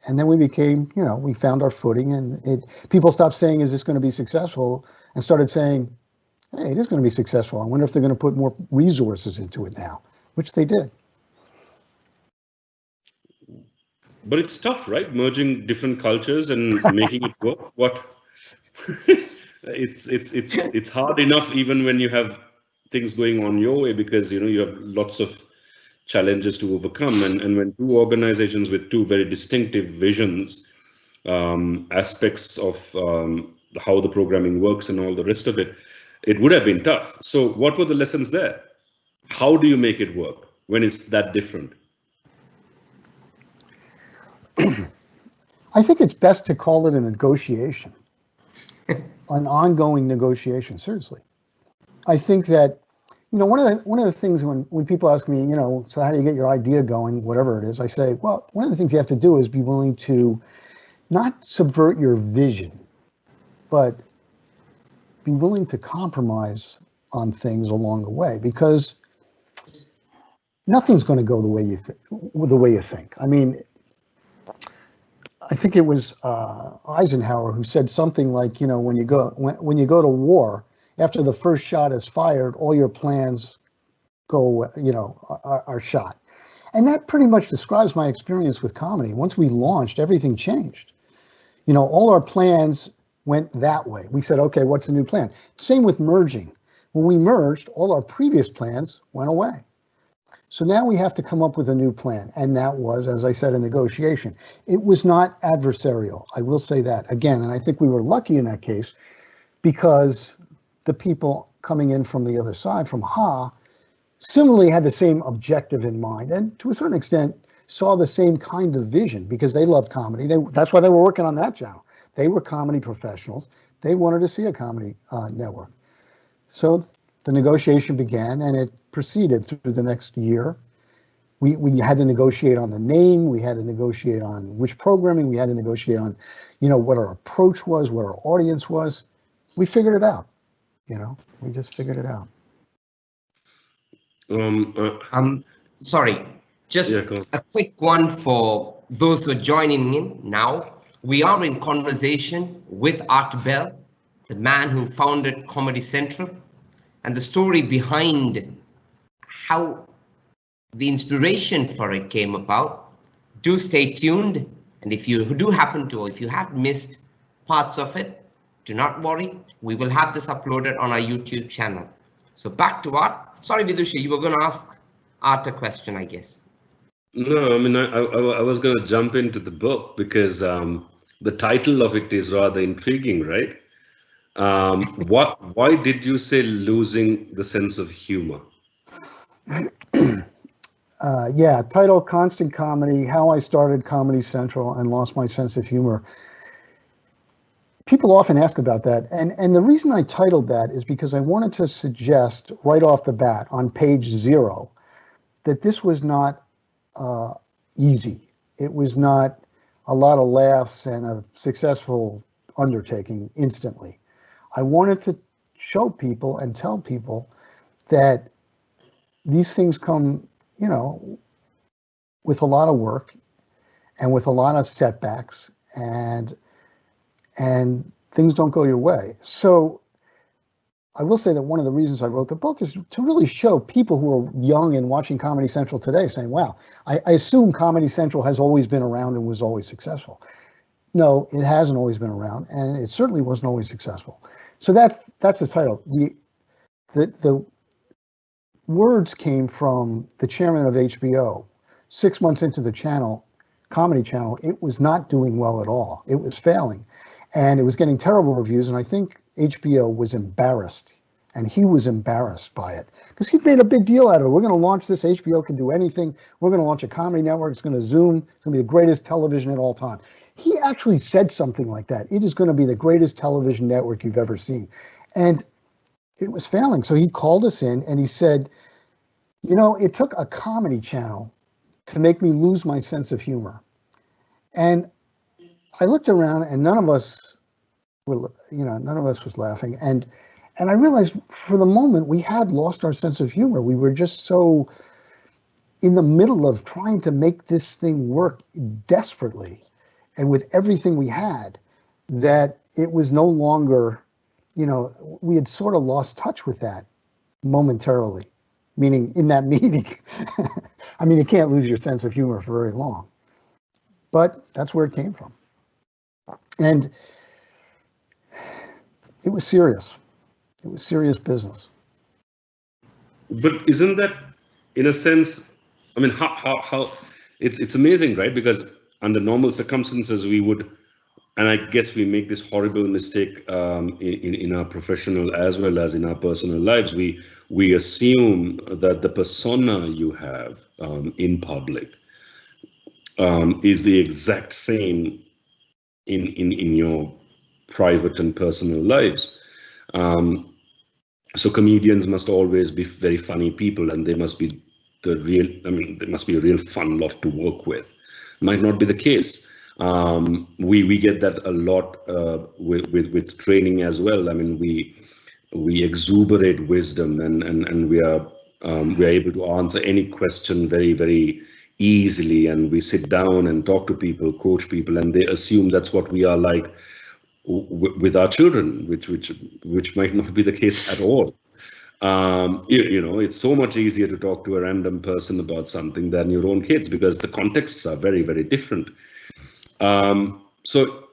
[SPEAKER 2] And then we became, you know, we found our footing, and people stopped saying, is this going to be successful? And started saying, hey, it is going to be successful. I wonder if they're going to put more resources into it now, which they did.
[SPEAKER 3] But it's tough, right? Merging different cultures and making it work. What? It's hard enough even when you have things going on your way, because you know you have lots of challenges to overcome, and when 2 organizations with 2 very distinctive visions, aspects of how the programming works and all the rest of it, it would have been tough. So what were the lessons there? How do you make it work when it's that different?
[SPEAKER 2] I think it's best to call it a negotiation, an ongoing negotiation, seriously. I think that, you know, one of the things when people ask me, you know, so how do you get your idea going, whatever it is, I say, well, one of the things you have to do is be willing to not subvert your vision, but be willing to compromise on things along the way, because nothing's going to go the way you think. I mean, I think it was Eisenhower who said something like, you know, when you go to war, after the first shot is fired, all your plans go, you know, are shot. And that pretty much describes my experience with comedy. Once we launched, everything changed. You know, all our plans went that way. We said, okay, what's the new plan? Same with merging. When we merged, all our previous plans went away. So now we have to come up with a new plan. And that was, as I said, a negotiation. It was not adversarial. I will say that again. And I think we were lucky in that case, because the people coming in from the other side, from Ha, similarly had the same objective in mind, and to a certain extent saw the same kind of vision, because they loved comedy. That's why they were working on that channel. They were comedy professionals. They wanted to see a comedy network. So the negotiation began, and it proceeded through the next year. We had to negotiate on the name. We had to negotiate on which programming. We had to negotiate on, you know, what our approach was, what our audience was. We figured it out. You know, we just figured it out.
[SPEAKER 1] Sorry, just a quick one for those who are joining in now. We are in conversation with Art Bell, the man who founded Comedy Central, and the story behind how the inspiration for it came about. Do stay tuned, and if you do happen to, or if you have missed parts of it, do not worry, we will have this uploaded on our YouTube channel. So back to Art. Sorry, Vidusha, you were going to ask Art a question, I guess.
[SPEAKER 3] No, I mean, I was going to jump into the book because the title of it is rather intriguing, right? Why did you say losing the sense of humor?
[SPEAKER 2] Yeah, title Constant Comedy, How I Started Comedy Central and Lost My Sense of Humor. People often ask about that, and the reason I titled that is because I wanted to suggest right off the bat on page 0 that this was not easy. It was not a lot of laughs and a successful undertaking instantly. I wanted to show people and tell people that these things come, you know, with a lot of work and with a lot of setbacks, and things don't go your way. So I will say that one of the reasons I wrote the book is to really show people who are young and watching Comedy Central today saying, wow, I assume Comedy Central has always been around and was always successful. No, it hasn't always been around, and it certainly wasn't always successful. So that's the title. The words came from the chairman of HBO. 6 months into the channel, Comedy Channel, it was not doing well at all. It was failing. And it was getting terrible reviews, and I think HBO was embarrassed And he was embarrassed by it because he'd made a big deal out of it. We're going to launch this. HBO can do anything. We're going to launch a comedy network. It's going to Zoom. It's going to be the greatest television at all time. He actually said something like that. It is going to be the greatest television network you've ever seen. And it was failing. So he called us in and he said, you know, it took a comedy channel to make me lose my sense of humor. And I looked around and none of us was laughing. And I realized for the moment we had lost our sense of humor. We were just so in the middle of trying to make this thing work desperately and with everything we had that it was no longer, you know, we had sort of lost touch with that momentarily, meaning in that meeting. I mean, you can't lose your sense of humor for very long, but that's where it came from. And it was serious. It was serious business.
[SPEAKER 3] But isn't that, in a sense, I mean, how it's amazing, right? Because under normal circumstances, we would, and I guess we make this horrible mistake in our professional as well as in our personal lives. We assume that the persona you have in public is the exact same in your private and personal lives. So comedians must always be very funny people, and they must be they must be a real fun lot to work with. Might not be the case. We get that a lot with training as well. I mean, we exuberate wisdom, and we are able to answer any question very, very easily, and we sit down and talk to people, coach people, and they assume that's what we are like with our children, which might not be the case at all. You know, it's so much easier to talk to a random person about something than your own kids because the contexts are very, very different. So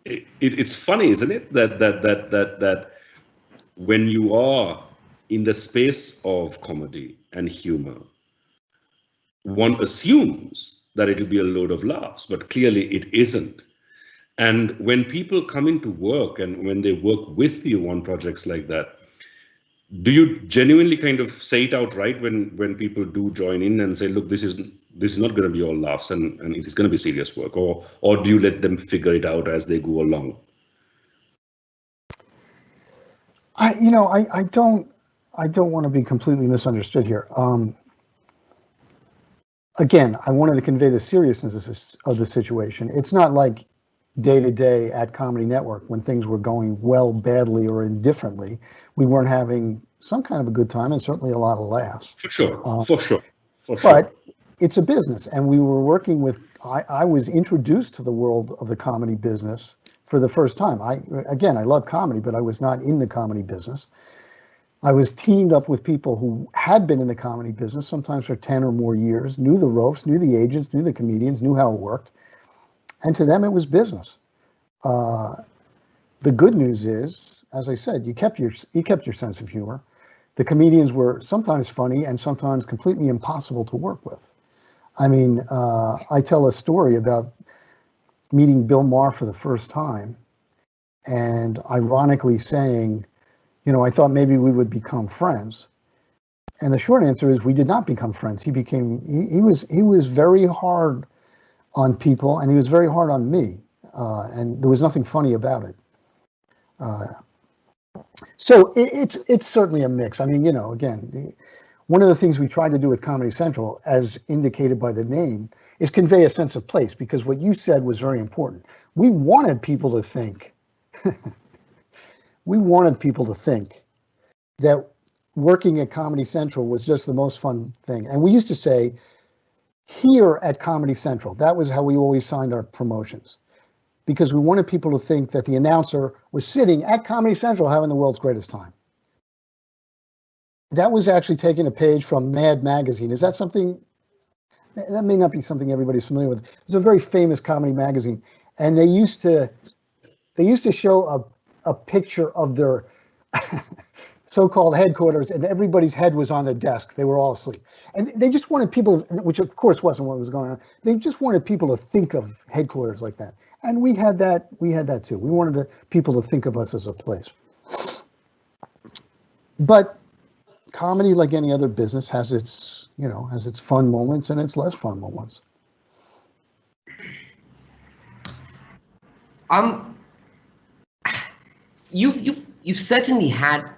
[SPEAKER 3] it's funny, isn't it, that when you are in the space of comedy and humor, one assumes that it'll be a load of laughs, but clearly it isn't. And when people come into work and when they work with you on projects like that, do you genuinely kind of say it outright when people do join in and say, look, this is not going to be all laughs and it is going to be serious work, or do you let them figure it out as they go along?
[SPEAKER 2] I don't want to be completely misunderstood here. Again, I wanted to convey the seriousness of the situation. It's not like day to day at Comedy Network when things were going well, badly, or indifferently. We weren't having some kind of a good time and certainly a lot of laughs.
[SPEAKER 3] For sure.
[SPEAKER 2] But it's a business, and we were working with. I was introduced to the world of the comedy business for the first time. I love comedy, but I was not in the comedy business. I was teamed up with people who had been in the comedy business, sometimes for 10 or more years, knew the ropes, knew the agents, knew the comedians, knew how it worked. And to them, it was business. The good news is, as I said, you kept your sense of humor. The comedians were sometimes funny and sometimes completely impossible to work with. I mean, I tell a story about meeting Bill Maher for the first time and ironically saying, you know, I thought maybe we would become friends. And the short answer is we did not become friends. He was very hard on people, and he was very hard on me, and there was nothing funny about it. So it's certainly a mix. I mean, you know, again, one of the things we tried to do with Comedy Central, as indicated by the name, is convey a sense of place, because what you said was very important. We wanted people to think, that working at Comedy Central was just the most fun thing. And we used to say, here at Comedy Central, that was how we always signed our promotions, because we wanted people to think that the announcer was sitting at Comedy Central having the world's greatest time. That was actually taking a page from Mad Magazine. Is that something, that may not be something everybody's familiar with. It's a very famous comedy magazine. And they used to show a picture of their so-called headquarters, and everybody's head was on the desk. They were all asleep. And they just wanted people, which of course wasn't what was going on. They just wanted people to think of headquarters like that. And we had that too. We wanted people to think of us as a place. But comedy, like any other business, has its fun moments and its less fun moments.
[SPEAKER 1] Um, you've certainly had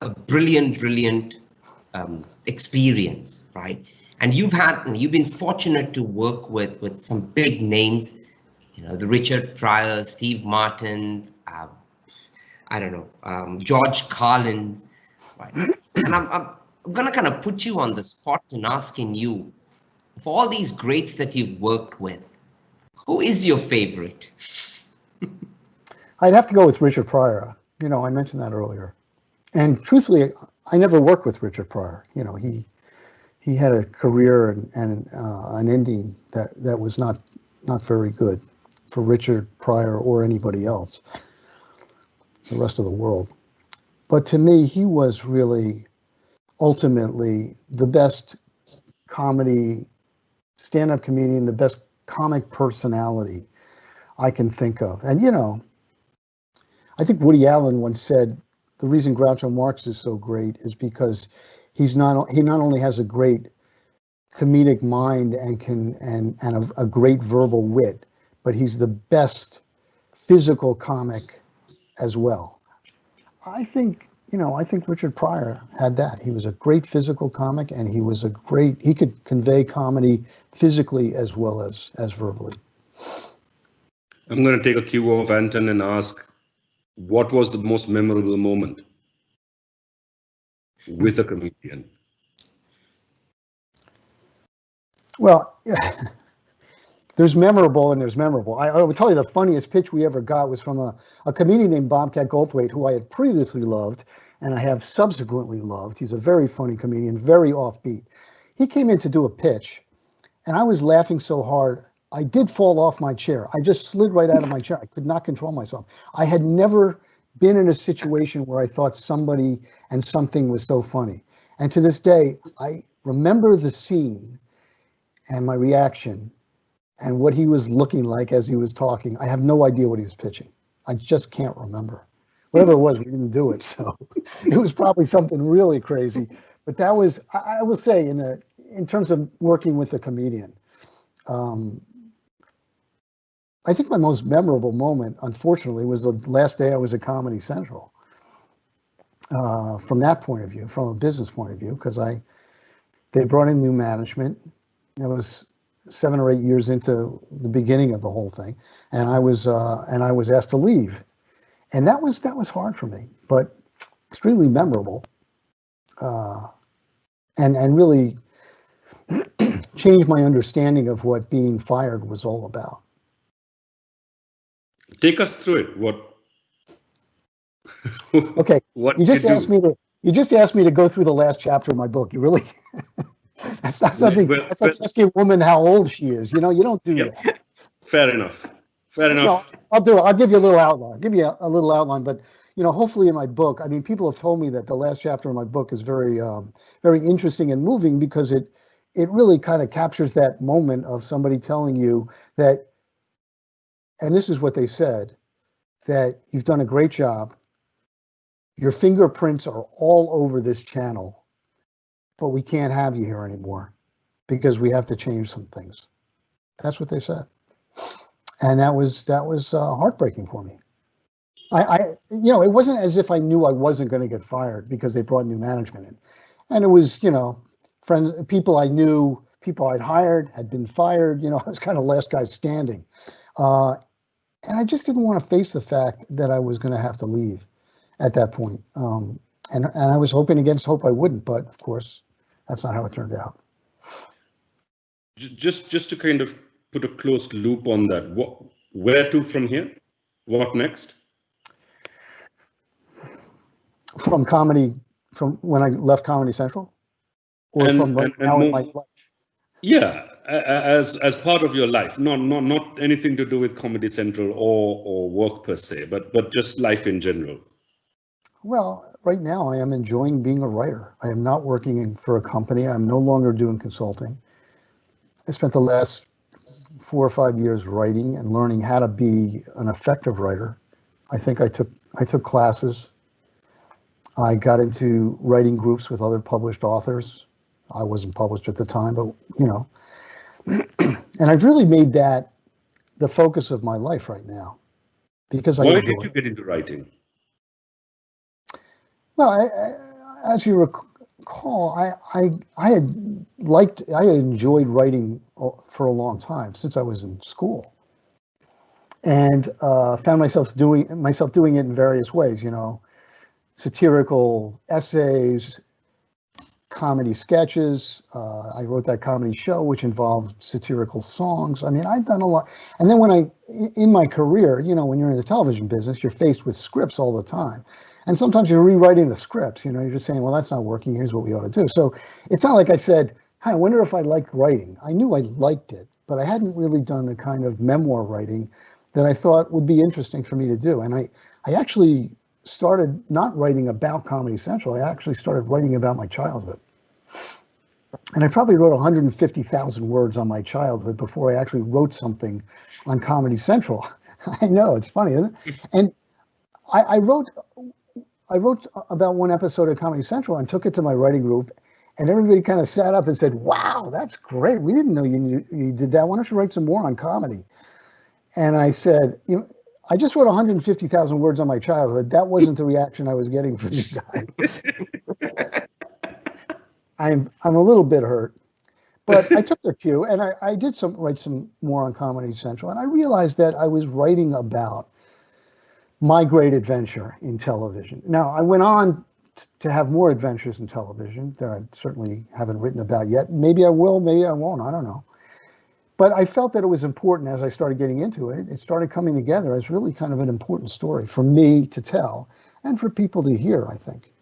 [SPEAKER 1] a brilliant experience, right? And you've been fortunate to work with some big names, the Richard Pryor, Steve Martin, I don't know, George Carlin, right? And I'm gonna kind of put you on the spot and asking you, for all these greats that you've worked with, who is your favorite?
[SPEAKER 2] I'd have to go with Richard Pryor. I mentioned that earlier. And truthfully, I never worked with Richard Pryor. He had a career and an ending that was not very good for Richard Pryor or anybody else, the rest of the world. But to me, he was really ultimately the best comedy, stand-up comedian, the best comic personality I can think of. And I think Woody Allen once said the reason Groucho Marx is so great is because he not only has a great comedic mind and a great verbal wit, but he's the best physical comic as well. I think Richard Pryor had that. He was a great physical comic, and he could convey comedy physically as well as verbally.
[SPEAKER 3] I'm going to take a cue of Anton and ask, what was the most memorable moment with a comedian?
[SPEAKER 2] Well, there's memorable and there's memorable. I would tell you the funniest pitch we ever got was from a comedian named Bobcat Goldthwait, who I had previously loved and I have subsequently loved. He's a very funny comedian, very offbeat. He came in to do a pitch, and I was laughing so hard, I did fall off my chair. I just slid right out of my chair. I could not control myself. I had never been in a situation where I thought somebody and something was so funny. And to this day, I remember the scene and my reaction and what he was looking like as he was talking. I have no idea what he was pitching. I just can't remember. Whatever it was, we didn't do it. So it was probably something really crazy. But that was, I will say, in terms of working with a comedian, I think my most memorable moment, unfortunately, was the last day I was at Comedy Central. From that point of view, from a business point of view, because they brought in new management. It was 7 or 8 years into the beginning of the whole thing, and I was asked to leave, and that was hard for me, but extremely memorable, and really changed my understanding of what being fired was all about.
[SPEAKER 3] Take us through it. What?
[SPEAKER 2] Okay.
[SPEAKER 3] What
[SPEAKER 2] you just asked me to go through the last chapter of my book. You really? That's not something. That's like asking a woman how old she is. You don't do that.
[SPEAKER 3] Fair enough. Fair enough.
[SPEAKER 2] I'll do it. I'll give you a little outline. I'll give you a little outline, but hopefully in my book, I mean, people have told me that the last chapter of my book is very, very interesting and moving because it really kind of captures that moment of somebody telling you that, and this is what they said, that you've done a great job. Your fingerprints are all over this channel, but we can't have you here anymore because we have to change some things. That's what they said. And that was heartbreaking for me. It wasn't as if I knew I wasn't going to get fired because they brought new management in. And it was, friends, people I knew, people I'd hired had been fired. I was kind of last guy standing. And I just didn't want to face the fact that I was going to have to leave at that point. And I was hoping against hope I wouldn't, but of course, that's not how it turned out.
[SPEAKER 3] Just to kind of put a closed loop on that, where to from here? What next?
[SPEAKER 2] From when I left Comedy Central? Or from now in my life?
[SPEAKER 3] Yeah, as part of your life, not anything to do with Comedy Central or work per se, but just life in general.
[SPEAKER 2] Well, right now I am enjoying being a writer. I am not working for a company. I'm no longer doing consulting. I spent the last 4 or 5 years writing and learning how to be an effective writer. I think I took classes. I got into writing groups with other published authors. I wasn't published at the time, but you know, and I've really made that the focus of my life right now because I
[SPEAKER 3] Why
[SPEAKER 2] enjoy
[SPEAKER 3] did you
[SPEAKER 2] it.
[SPEAKER 3] get into writing?
[SPEAKER 2] Well, as you recall, I had enjoyed writing for a long time since I was in school, and found myself doing it in various ways. You know, satirical essays, comedy sketches. I wrote that comedy show, which involved satirical songs. I mean, I've done a lot. And then in my career, you know, when you're in the television business, you're faced with scripts all the time. And sometimes you're rewriting the scripts, you know, you're just saying, well, that's not working. Here's what we ought to do. So it's not like I said, hi, I wonder if I liked writing. I knew I liked it, but I hadn't really done the kind of memoir writing that I thought would be interesting for me to do. And I actually started not writing about Comedy Central. I actually started writing about my childhood. And I probably wrote 150,000 words on my childhood before I actually wrote something on Comedy Central. I know, it's funny, isn't it? And I wrote about one episode of Comedy Central and took it to my writing group, and everybody kind of sat up and said, wow, that's great. We didn't know you did that. Why don't you write some more on comedy? And I said, you know, I just wrote 150,000 words on my childhood. That wasn't the reaction I was getting from you guys. I'm a little bit hurt, but I took their cue and I did write some more on Comedy Central, and I realized that I was writing about my great adventure in television. Now, I went on to have more adventures in television that I certainly haven't written about yet. Maybe I will, maybe I won't, I don't know. But I felt that it was important as I started getting into it. It started coming together as really kind of an important story for me to tell and for people to hear, I think.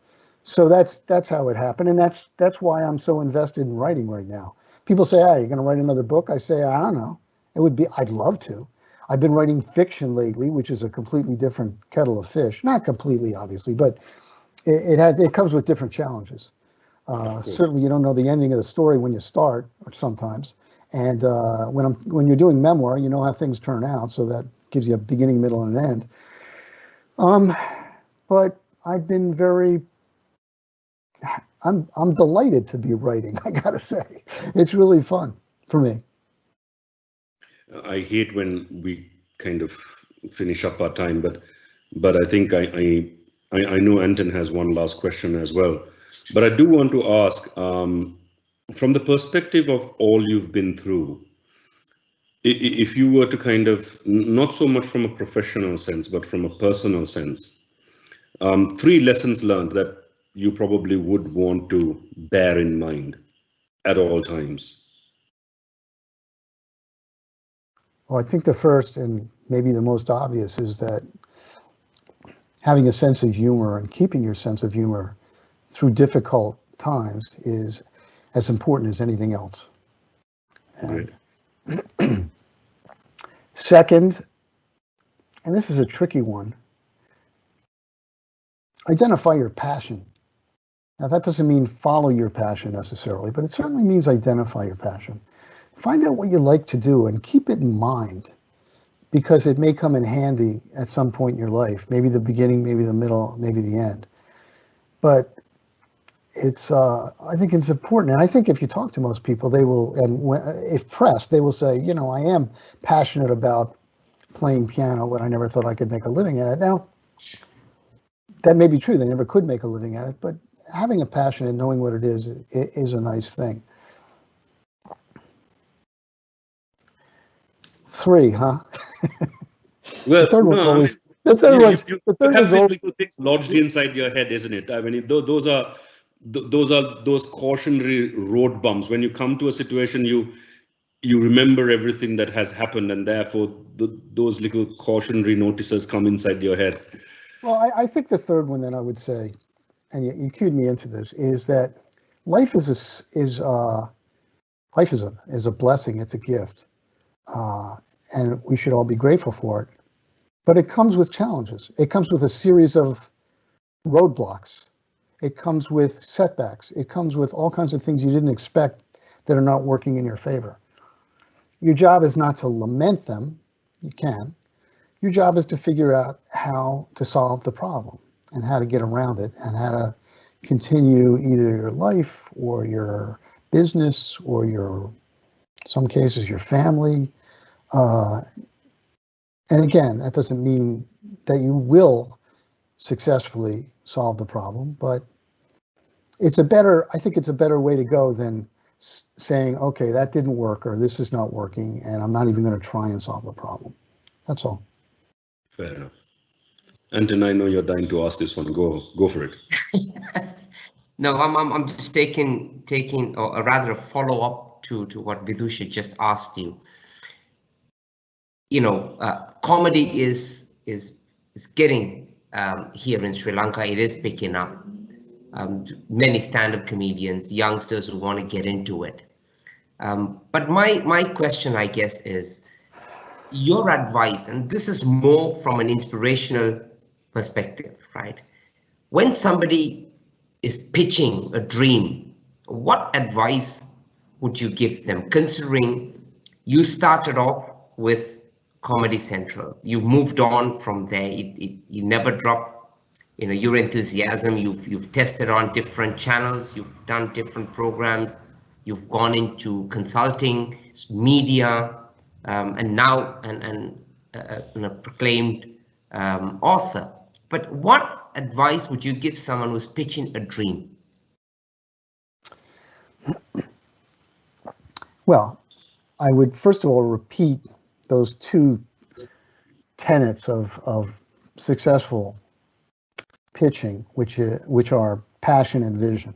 [SPEAKER 2] So that's how it happened, and that's why I'm so invested in writing right now. People say, "Hey, you're going to write another book?" I say, "I don't know. I'd love to." I've been writing fiction lately, which is a completely different kettle of fish. Not completely, obviously, but it comes with different challenges. Certainly, you don't know the ending of the story when you start, or sometimes. And when you're doing memoir, you know how things turn out, so that gives you a beginning, middle, and an end. But I've been I'm delighted to be writing. I gotta say, it's really fun for me.
[SPEAKER 3] I hate when we kind of finish up our time, but I think I know Anton has one last question as well. But I do want to ask, from the perspective of all you've been through, if you were to kind of, not so much from a professional sense, but from a personal sense, 3 lessons learned that you probably would want to bear in mind at all times.
[SPEAKER 2] Well, I think the first and maybe the most obvious is that having a sense of humor and keeping your sense of humor through difficult times is as important as anything else. And second, and this is a tricky one, identify your passion. Now, that doesn't mean follow your passion necessarily, but it certainly means identify your passion. Find out what you like to do and keep it in mind, because it may come in handy at some point in your life, maybe the beginning, maybe the middle, maybe the end. But I think it's important. And I think if you talk to most people, they will, and if pressed, they will say, you know, I am passionate about playing piano, but I never thought I could make a living at it. Now, that may be true. They never could make a living at it, but having a passion and knowing what it is a nice thing. 3, huh?
[SPEAKER 3] Well,
[SPEAKER 2] the third one's
[SPEAKER 3] no,
[SPEAKER 2] always.
[SPEAKER 3] I mean,
[SPEAKER 2] The third one's.
[SPEAKER 3] you
[SPEAKER 2] The third
[SPEAKER 3] have
[SPEAKER 2] one's
[SPEAKER 3] these
[SPEAKER 2] always.
[SPEAKER 3] little things lodged inside your head, isn't it? I mean, those are those cautionary road bumps. When you come to a situation, you remember everything that has happened, and therefore those little cautionary notices come inside your head.
[SPEAKER 2] Well, I think the third one that I would say, and you cued me into this, is that life is a blessing. It's a gift, and we should all be grateful for it. But it comes with challenges. It comes with a series of roadblocks. It comes with setbacks. It comes with all kinds of things you didn't expect that are not working in your favor. Your job is not to lament them. You can. Your job is to figure out how to solve the problem. and how to get around it and how to continue either your life or your business or your, some cases, your family. And again, that doesn't mean that you will successfully solve the problem, but it's a better, I think it's a better way to go than saying, okay, that didn't work, or this is not working, and I'm not even going to try and solve the problem. That's all.
[SPEAKER 3] Fair enough. Anton, I know you're dying to ask this one. Go for it.
[SPEAKER 1] No, I'm just taking or rather a follow up to what Vidusha just asked you. You know, comedy is getting here in Sri Lanka. It is picking up. Many stand-up comedians, youngsters who want to get into it. But my question, I guess, is your advice, and this is more from an inspirational perspective, right? When somebody is pitching a dream, what advice would you give them, considering you started off with Comedy Central, you've moved on from there, you never dropped, you know, your enthusiasm, you've tested on different channels, you've done different programs, you've gone into consulting, media, and now a proclaimed author. But what advice would you give someone who's pitching a dream?
[SPEAKER 2] Well, I would first of all repeat those two tenets of successful pitching, which are passion and vision.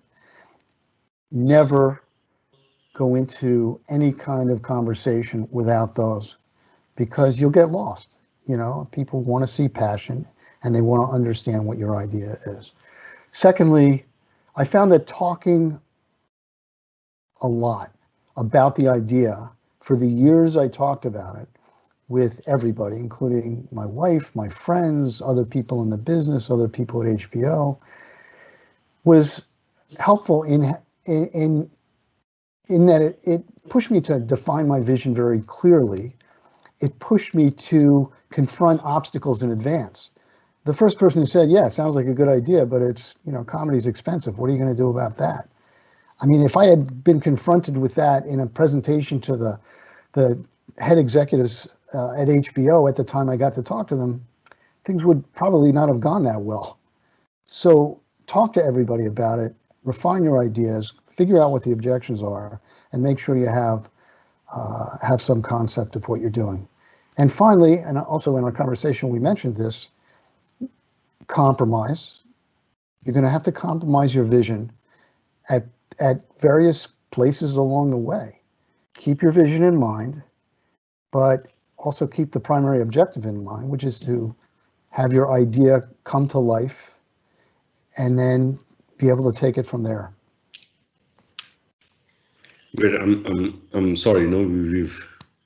[SPEAKER 2] Never go into any kind of conversation without those, because you'll get lost. You know, people want to see passion and they want to understand what your idea is. Secondly, I found that talking a lot about the idea for the years I talked about it with everybody, including my wife, my friends, other people in the business, other people at HBO, was helpful in that it pushed me to define my vision very clearly. It pushed me to confront obstacles in advance. The first person who said, yeah, sounds like a good idea, but it's, you know, comedy's expensive. What are you going to do about that? I mean, if I had been confronted with that in a presentation to the head executives at HBO at the time I got to talk to them, things would probably not have gone that well. So talk to everybody about it, refine your ideas, figure out what the objections are, and make sure you have some concept of what you're doing. And finally, and also in our conversation we mentioned this, compromise. You're going to have to compromise your vision at various places along the way. Keep your vision in mind, but also keep the primary objective in mind, which is to have your idea come to life and then be able to take it from there.
[SPEAKER 3] Great. I'm sorry. No,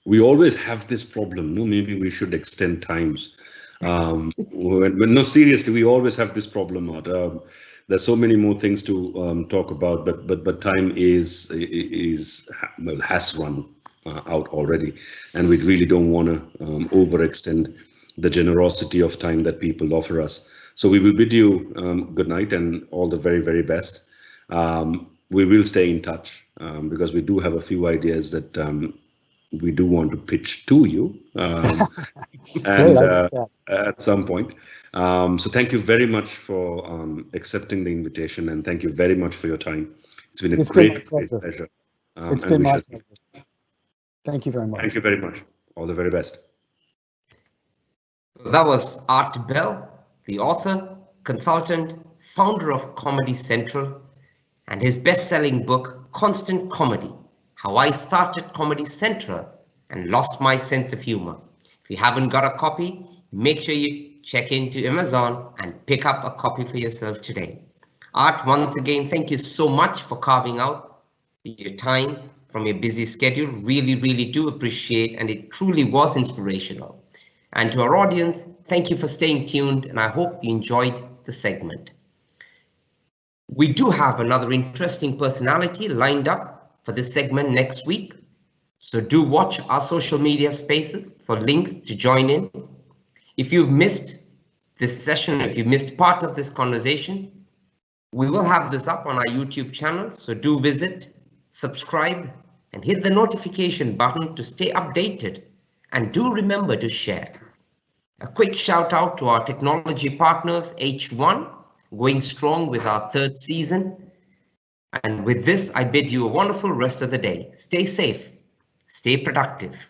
[SPEAKER 3] we always have this problem. No, maybe we should extend times. No, seriously, we always have this problem. There's so many more things to talk about, but time has run out already, and we really don't want to overextend the generosity of time that people offer us. So we will bid you good night and all the very, very best. We will stay in touch because we do have a few ideas that we do want to pitch to you and at some point. So thank you very much for accepting the invitation, and thank you very much for your time. It's been a great pleasure.
[SPEAKER 2] It's been my pleasure. Thank you very much.
[SPEAKER 3] Thank you very much. All the very best.
[SPEAKER 1] That was Art Bell, the author, consultant, founder of Comedy Central, and his best-selling book, Constant Comedy: How I Started Comedy Central and Lost My Sense of Humor. If you haven't got a copy, make sure you check into Amazon and pick up a copy for yourself today. Art, once again, thank you so much for carving out your time from your busy schedule. Really, really do appreciate, and it truly was inspirational. And to our audience, thank you for staying tuned, and I hope you enjoyed the segment. We do have another interesting personality lined up for this segment next week, so do watch our social media spaces for links to join in. If you've missed this session, if you missed part of this conversation, we will have this up on our YouTube channel, so do visit, subscribe, and hit the notification button to stay updated, and do remember to share. A quick shout out to our technology partners, H1, going strong with our 3rd season. And with this, I bid you a wonderful rest of the day. Stay safe, stay productive.